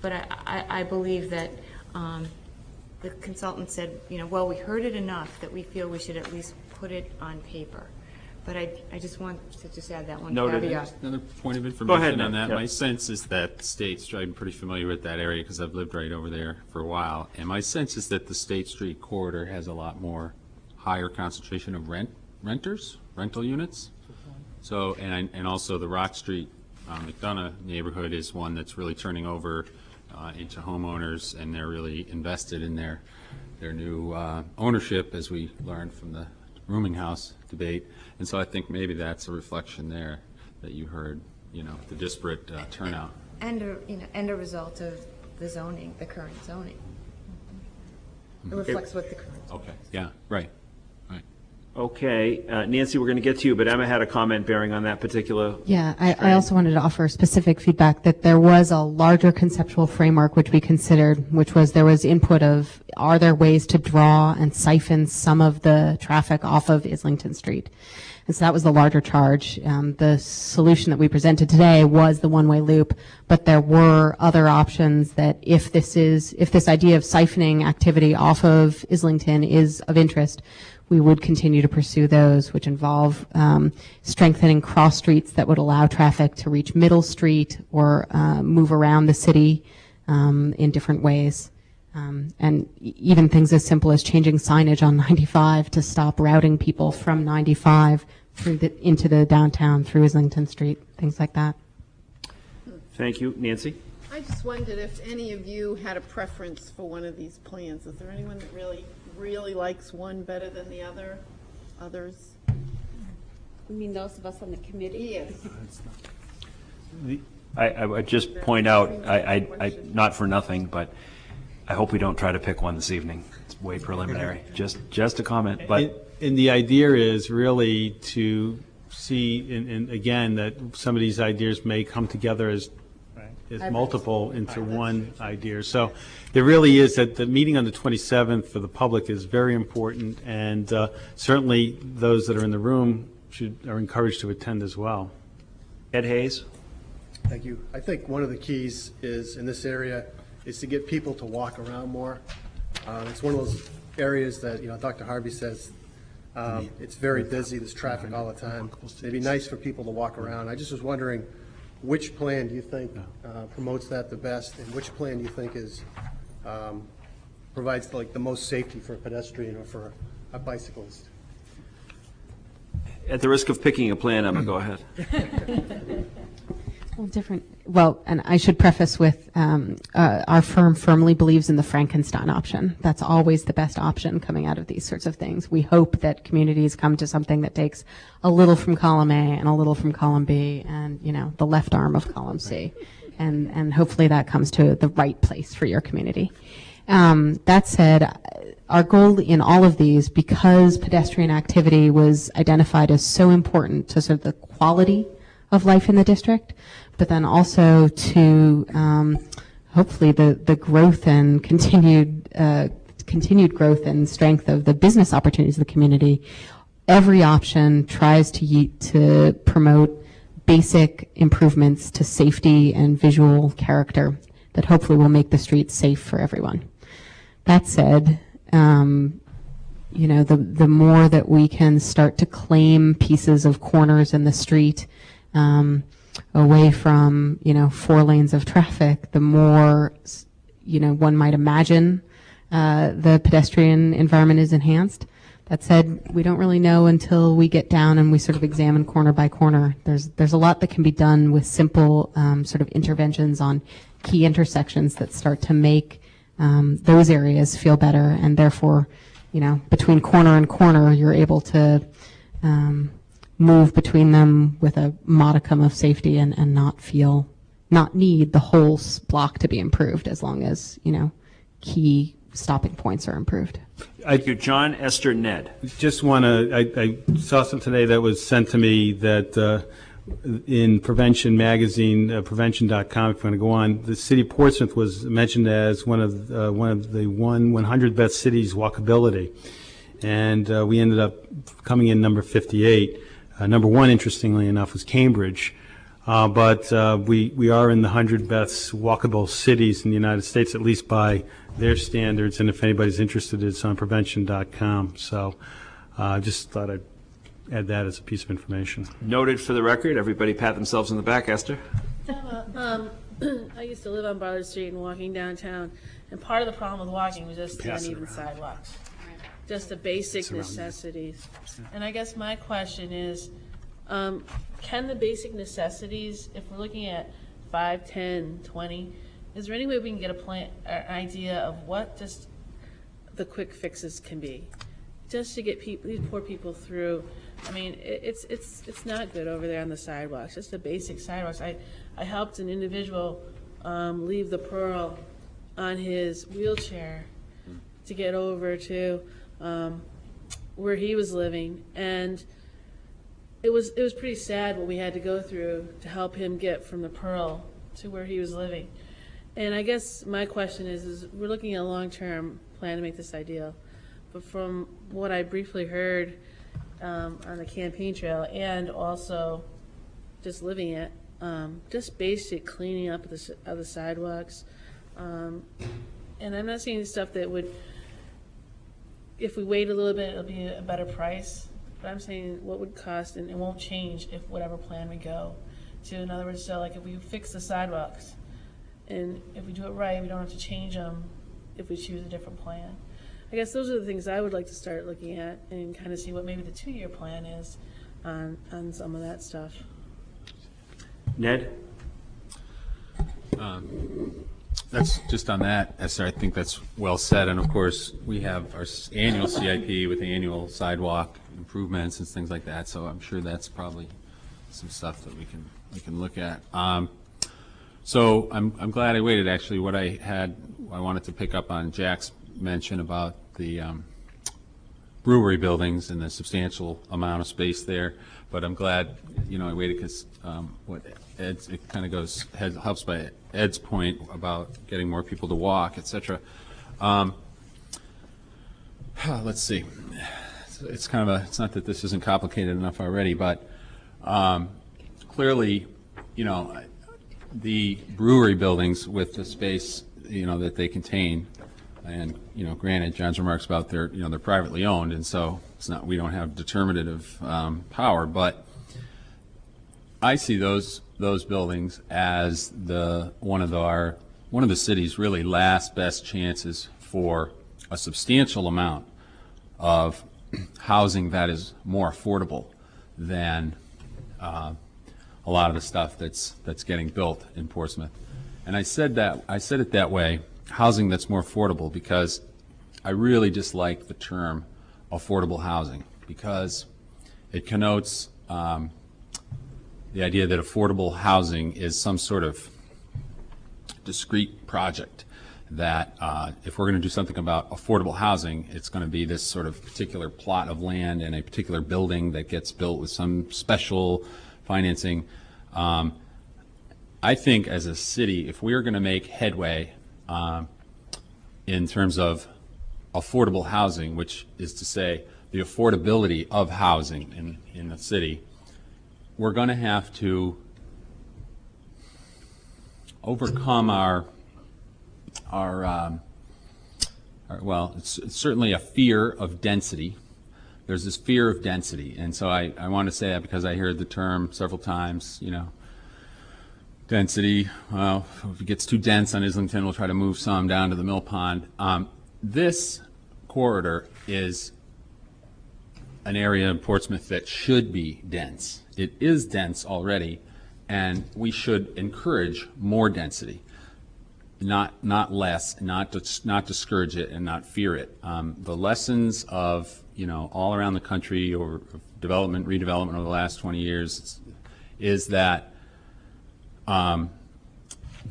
But I believe that the consultant said, well, we heard it enough that we feel we should at least put it on paper. But I just want to just add that one caveat. Another point of information Go ahead, on that. Yep. My sense is that State Street, I'm pretty familiar with that area because I've lived right over there for a while, and my sense is that the State Street corridor has a lot more higher concentration of rental units. So, and also the Rock Street McDonough neighborhood is one that's really turning over into homeowners, and they're really invested in their new ownership, as we learned from the rooming house debate. And so I think maybe that's a reflection there that you heard, the disparate turnout. And a result of the zoning, the current zoning. It reflects what the current zoning. Okay, yeah, right. Okay, Nancy, we're going to get to you, but Emma had a comment bearing on that particular. Yeah, I also wanted to offer specific feedback that there was a larger conceptual framework which we considered, which was there was input of, are there ways to draw and siphon some of the traffic off of Islington Street? And so that was the larger charge. The solution that we presented today was the one-way loop, but there were other options that if this idea of siphoning activity off of Islington is of interest, we would continue to pursue those, which involve strengthening cross streets that would allow traffic to reach Middle Street or move around the city in different ways. And even things as simple as changing signage on 95 to stop routing people from 95 into the downtown through Islington Street, things like that. Thank you. Nancy? I just wondered if any of you had a preference for one of these plans. Is there anyone that really likes one better than the others? You mean those of us on the committee? Yes. I would just point out, I not for nothing, but I hope we don't try to pick one this evening. It's way preliminary. Just a comment. But and the idea is really to see, and again, that some of these ideas may come together as multiple into one idea. So there really is that the meeting on the 27th for the public is very important, and certainly those that are in the room are encouraged to attend as well. Ed Hayes? Thank you. I think one of the keys is in this area is to get people to walk around more. It's one of those areas that, Dr. Harvey says it's very busy, there's traffic all the time. It'd be nice for people to walk around. I just was wondering, which plan do you think promotes that the best, and which plan do you think provides the most safety for a pedestrian or for a bicyclist? At the risk of picking a plan, Emma, go ahead. Well, and I should preface with our firm firmly believes in the Frankenstein option. That's always the best option coming out of these sorts of things. We hope that communities come to something that takes a little from column A and a little from column B and, the left arm of column C. and hopefully that comes to the right place for your community. That said, our goal in all of these, because pedestrian activity was identified as so important to sort of the quality of life in the district, but then also to hopefully the growth and continued growth and strength of the business opportunities of the community, every option tries to promote basic improvements to safety and visual character that hopefully will make the streets safe for everyone. That said, you know, the more that we can start to claim pieces of corners in the street away from, you know, 4 lanes of traffic, the more, you know, one might imagine the pedestrian environment is enhanced. That said, we don't really know until we get down and we sort of examine corner by corner. There's a lot that can be done with simple sort of interventions on key intersections that start to make those areas feel better, and therefore, you know, between corner and corner, you're able to move between them with a modicum of safety and not need the whole block to be improved, as long as, you know, key stopping points are improved. Thank you, John. Esther, Ned. Just want to, I saw something today that was sent to me that in Prevention Magazine, prevention.com, if you want to go on, the city of Portsmouth was mentioned as one of the 100 best cities walkability. And we ended up coming in number 58. Number 1, interestingly enough, was Cambridge. But we are in the 100 best walkable cities in the United States, at least by their standards. And if anybody's interested, it's on prevention.com. So just thought I'd add that as a piece of information. Noted for the record. Everybody pat themselves on the back. Esther? I used to live on Ballard Street and walking downtown, and part of the problem with walking was just the uneven sidewalks, just the basic necessities. And I guess my question is, can the basic necessities, if we're looking at 5, 10, 20, is there any way we can get an idea of what just the quick fixes can be, just to get these poor people through? I mean, it's not good over there on the sidewalks, just the basic sidewalks. I helped an individual leave the Pearl on his wheelchair to get over to where he was living, and it was pretty sad what we had to go through to help him get from the Pearl to where he was living. And I guess my question is we're looking at a long-term plan to make this ideal, but from what I briefly heard on the campaign trail, and also just living it, just basic cleaning up of the sidewalks, and I'm not seeing stuff that would, if we wait a little bit, it'll be a better price. But I'm saying what would cost, and it won't change if whatever plan we go to. In other words, so like if we fix the sidewalks, and if we do it right, we don't have to change them if we choose a different plan. I guess those are the things I would like to start looking at and kind of see what maybe the 2-year plan is on some of that stuff. Ned? That's just on that, Esther. I think that's well said. And of course, we have our annual CIP with the annual sidewalk improvements and things like that. So I'm sure that's probably some stuff that we can look at. So I'm glad I waited. Actually, what I wanted to pick up on Jack's mention about the brewery buildings and the substantial amount of space there. But I'm glad, you know, I waited because it kind of helps by Ed's point about getting more people to walk, etc. Let's see. It's kind of it's not that this isn't complicated enough already, but clearly, you know, the brewery buildings with the space, you know, that they contain, and, you know, granted, John's remarks about they're privately owned, and so it's not, we don't have determinative power, but I see those buildings as one of the city's really last best chances for a substantial amount of housing that is more affordable than a lot of the stuff that's getting built in Portsmouth. And I said it that way, housing that's more affordable, because I really dislike the term affordable housing, because it connotes the idea that affordable housing is some sort of discrete project. That if we're going to do something about affordable housing, it's going to be this sort of particular plot of land and a particular building that gets built with some special financing. I think as a city, if we are going to make headway in terms of affordable housing, which is to say the affordability of housing in the city, we're going to have to overcome well, it's certainly a fear of density. There's this fear of density, and so I want to say that because I heard the term several times, you know, density. Well, if it gets too dense on Islington, we'll try to move some down to the Mill Pond. This corridor is an area in Portsmouth that should be dense. It is dense already, and we should encourage more density, not less, not discourage it and not fear it. The lessons of, you know, all around the country or development, redevelopment over the last 20 years is that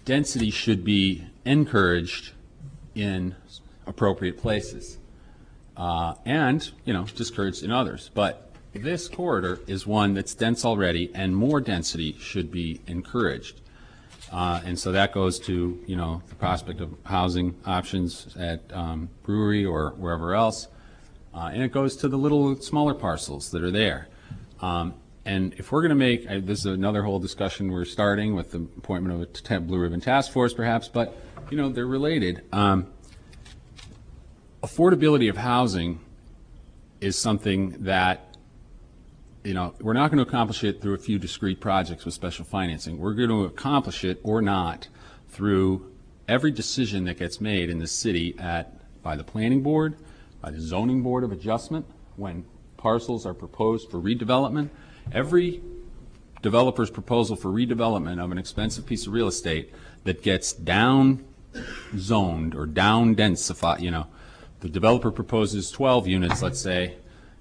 density should be encouraged in appropriate places and, you know, discouraged in others. But this corridor is one that's dense already, and more density should be encouraged. And so that goes to, you know, the prospect of housing options at Brewery or wherever else. And it goes to the little smaller parcels that are there. And if we're going to make, this is another whole discussion we're starting with the appointment of a Blue Ribbon Task Force perhaps, but, you know, they're related. Affordability of housing is something that, you know, we're not going to accomplish it through a few discrete projects with special financing. We're going to accomplish it or not through every decision that gets made in the city by the planning board, by the zoning board of adjustment, when parcels are proposed for redevelopment. Every developer's proposal for redevelopment of an expensive piece of real estate that gets down zoned or down densified, you know, the developer proposes 12 units, let's say,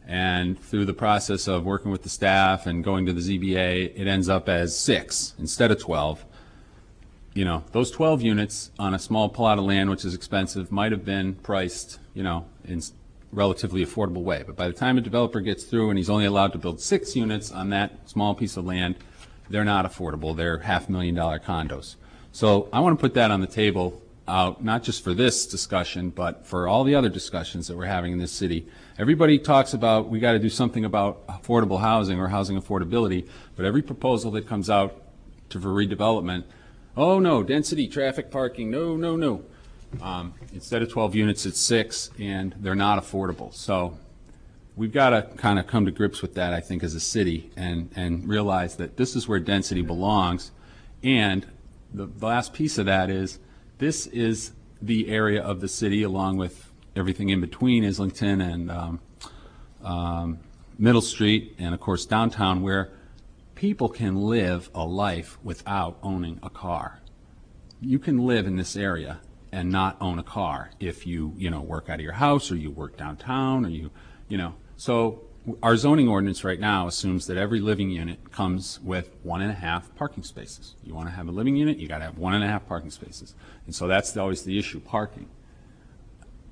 and through the process of working with the staff and going to the ZBA, it ends up as 6 instead of 12. You know, those 12 units on a small plot of land, which is expensive, might have been priced, you know, in relatively affordable way. But by the time a developer gets through and he's only allowed to build 6 units on that small piece of land, they're not affordable. They're $500,000 condos. So I want to put that on the table, not just for this discussion, but for all the other discussions that we're having in this city. Everybody talks about we got to do something about affordable housing or housing affordability, but every proposal that comes out for redevelopment, oh no, density, traffic, parking, no. Instead of 12 units, it's 6, and they're not affordable. So we've got to kind of come to grips with that, I think, as a city, and realize that this is where density belongs. And the last piece of that is this is the area of the city, along with everything in between Islington and Middle Street, and of course downtown, where people can live a life without owning a car. You can live in this area and not own a car if you work out of your house, or you work downtown, or you know. So our zoning ordinance right now assumes that every living unit comes with 1.5 parking spaces. You want to have a living unit, you got to have 1.5 parking spaces. And so that's always the issue, parking.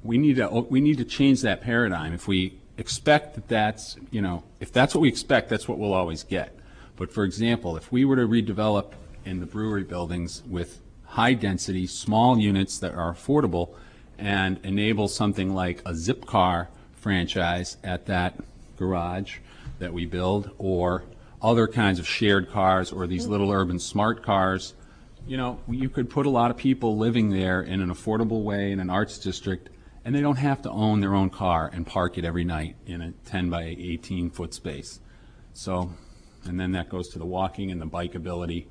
We need to change that paradigm. If we expect that that's, you know, if that's what we expect, that's what we'll always get. But for example, if we were to redevelop in the brewery buildings with high density, small units that are affordable, and enable something like a zip car franchise at that garage that we build, or other kinds of shared cars, or these little urban smart cars, you know, you could put a lot of people living there in an affordable way in an arts district, and they don't have to own their own car and park it every night in a 10 by 18 foot space. So, and then that goes to the walking and the bike ability.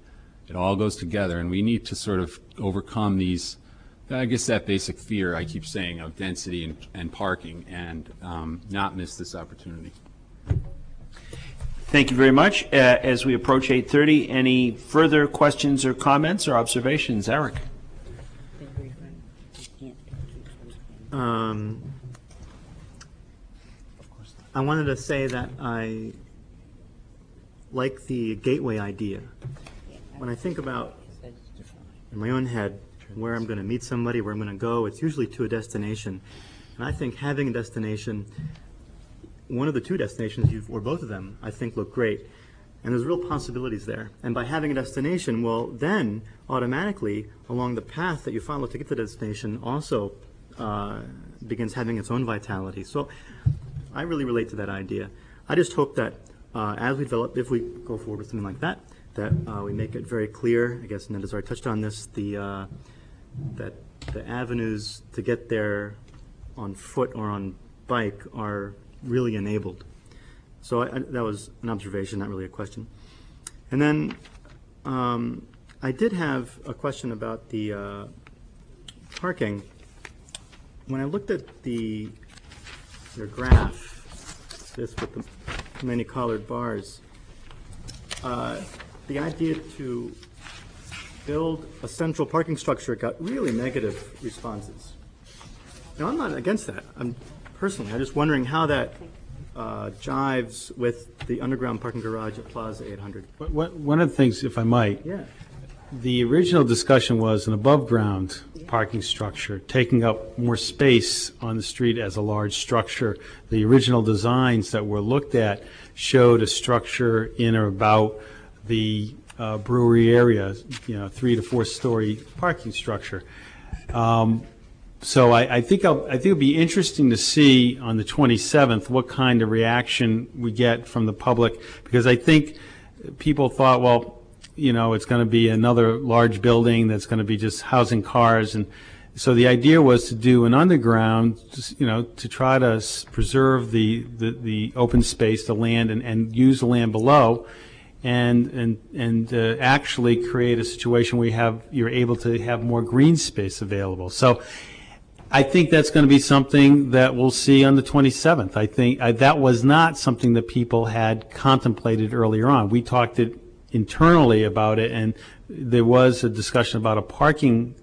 It all goes together, and we need to sort of overcome these, I guess, that basic fear I keep saying of density and parking, and not miss this opportunity. Thank you very much. As we approach 8:30, any further questions or comments or observations? Eric? I wanted to say that I like the gateway idea. When I think about, in my own head, where I'm going to meet somebody, where I'm going to go. It's usually to a destination. And I think having a destination, one of the two destinations, or both of them, I think look great. And there's real possibilities there. And by having a destination, well, then automatically along the path that you follow to get to the destination also begins having its own vitality. So I really relate to that idea. I just hope that as we develop, if we go forward with something like that, that we make it very clear, I guess Ned has already touched on this, that the avenues to get there on foot or on bike are really enabled. So that was an observation, not really a question. And then I did have a question about the parking. When I looked at your graph, this with the many colored bars, the idea to build a central parking structure got really negative responses. Now, I'm not against that. I'm just wondering how that jives with the underground parking garage at Plaza 800. One of the things, if I might, Yeah. the original discussion was an above-ground parking structure, taking up more space on the street as a large structure. The original designs that were looked at showed a structure in or about the brewery area, 3 to 4 story parking structure. So I think it'll be interesting to see on the 27th what kind of reaction we get from the public, because I think people thought, well, it's going to be another large building that's going to be just housing cars, and so the idea was to do an underground, to try to preserve the open space, the land, and use the land below, and actually create a situation where you're able to have more green space available. So I think that's going to be something that we'll see on the 27th. I think that was not something that people had contemplated earlier on. We talked internally about it, and there was a discussion about a parking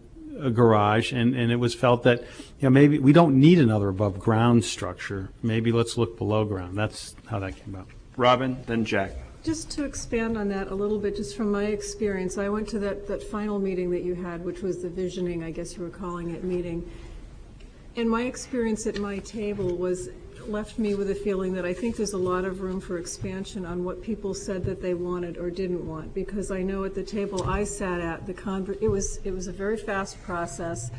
garage, and it was felt that maybe we don't need another above ground structure. Maybe let's look below ground. That's how that came about. Robin, then Jack. Just to expand on that a little bit, just from my experience, I went to that final meeting that you had, which was the visioning, I guess you were calling it, meeting. And my experience at my table left me with a feeling that I think there's a lot of room for expansion on what people said that they wanted or didn't want, because I know at the table I sat at, it was a very fast process,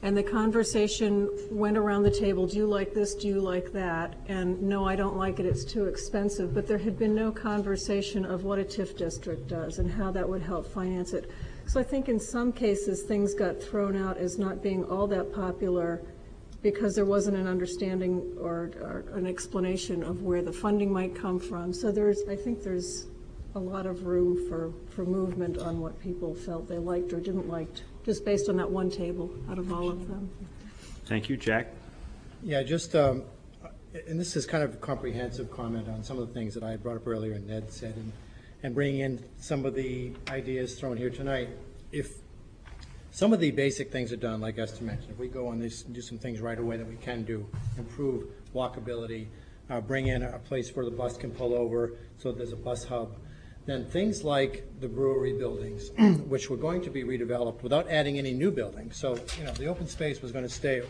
and the conversation went around the table, do you like this, do you like that, and no, I don't like it, it's too expensive, but there had been no conversation of what a TIF district does and how that would help finance it. So I think in some cases things got thrown out as not being all that popular because there wasn't an understanding or an explanation of where the funding might come from. So I think there's a lot of room for movement on what people felt they liked or didn't like, just based on that one table out of all of them. Thank you. Jack? Yeah, just, and this is kind of a comprehensive comment on some of the things that I had brought up earlier and Ned said, and bringing in some of the ideas thrown here tonight. If some of the basic things are done, like Esther mentioned, if we go on this and do some things right away that we can do, improve walkability, bring in a place where the bus can pull over so there's a bus hub, then things like the brewery buildings, which were going to be redeveloped without adding any new buildings. So, the open space was going to stay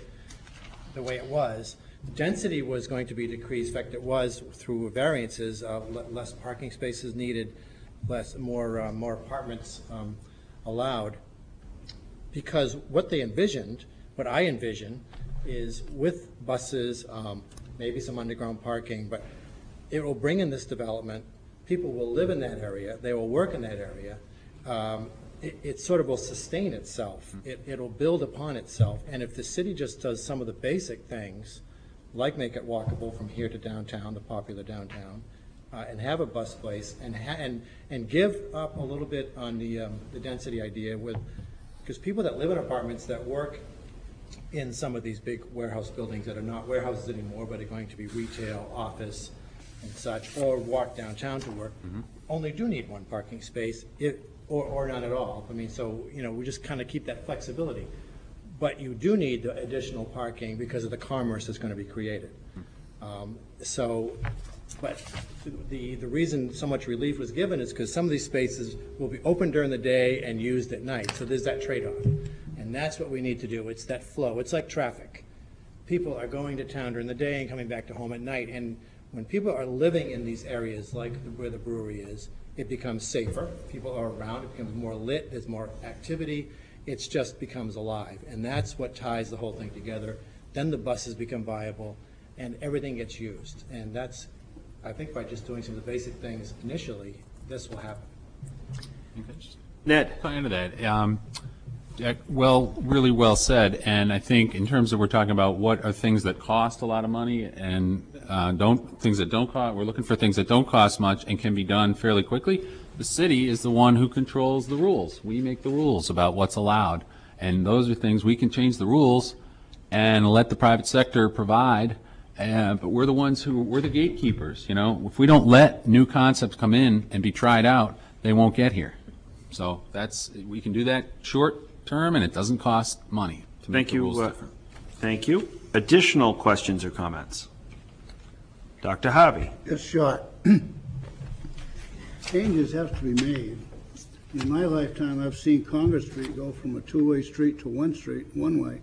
the way it was. The density was going to be decreased. In fact, it was through variances, less parking spaces needed, more apartments allowed. Because what they envisioned, what I envision, is with buses, maybe some underground parking, but it will bring in this development. People will live in that area. They will work in that area. It sort of will sustain itself. It'll build upon itself. And if the city just does some of the basic things, like make it walkable from here to downtown, the popular downtown, and have a bus place, and give up a little bit on the density idea because people that live in apartments that work in some of these big warehouse buildings that are not warehouses anymore, but are going to be retail, office, and such, or walk downtown to work, only do need one parking space, or none at all. I mean, so, we just kind of keep that flexibility. But you do need the additional parking because of the commerce that's going to be created. But the reason so much relief was given is because some of these spaces will be open during the day and used at night. So there's that trade-off. And And that's what we need to do. It's that flow. It's like traffic. People are going to town during the day and coming back to home at night. And when people are living in these areas like where the brewery is, it becomes safer. People are around. It becomes more lit. There's more activity. It just becomes alive. And that's what ties the whole thing together. Then the buses become viable and everything gets used. And that's, I think by just doing some of the basic things initially, this will happen. Ned. Into that. Really well said. And I think in terms of we're talking about what are things that cost a lot of money and things that don't cost, we're looking for things that don't cost much and can be done fairly quickly. The city is the one who controls the rules. We make the rules about what's allowed. And those are things we can change the rules and let the private sector provide. But we're the ones we're the gatekeepers. You know, if we don't let new concepts come in and be tried out, they won't get here. So we can do that short term, and it doesn't cost money to make the rules different. Thank you. Additional questions or comments? Dr. Harvey. Just short. Changes have to be made. In my lifetime, I've seen Congress Street go from a two-way street to one street, one way.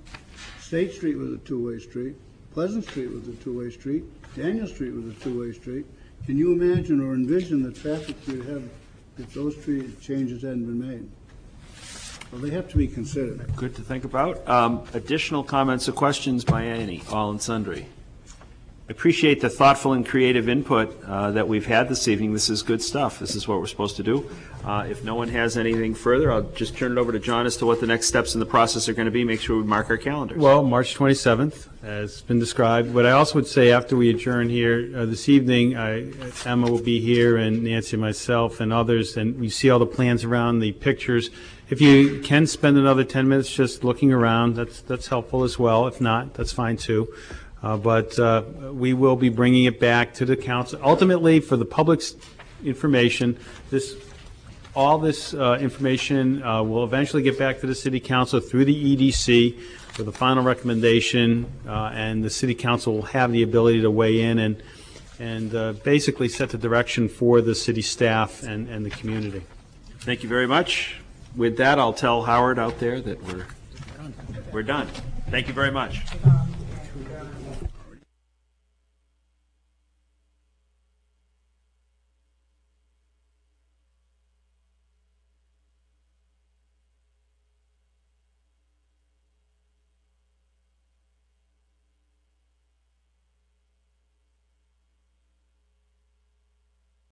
State Street was a two-way street. Pleasant Street was a two-way street. Daniel Street was a two-way street. Can you imagine or envision the traffic you'd have if those street changes hadn't been made? Well, they have to be considered. Good to think about. Additional comments or questions by any, all and sundry? I appreciate the thoughtful and creative input that we've had this evening. This is good stuff. This is what we're supposed to do. If no one has anything further, I'll just turn it over to John as to what the next steps in the process are going to be. Make sure we mark our calendars. Well, March 27th, as been described. What I also would say after we adjourn here this evening, Emma will be here, and Nancy, myself, and others, and we see all the plans around, the pictures. If you can spend another 10 minutes just looking around, that's helpful as well. If not, that's fine too. But we will be bringing it back to the council. Ultimately, for the public's information, all this information will eventually get back to the City Council through the EDC for the final recommendation, and the City Council will have the ability to weigh in and basically set the direction for the city staff and the community. Thank you very much. With that, I'll tell Howard out there that we're done. Thank you very much.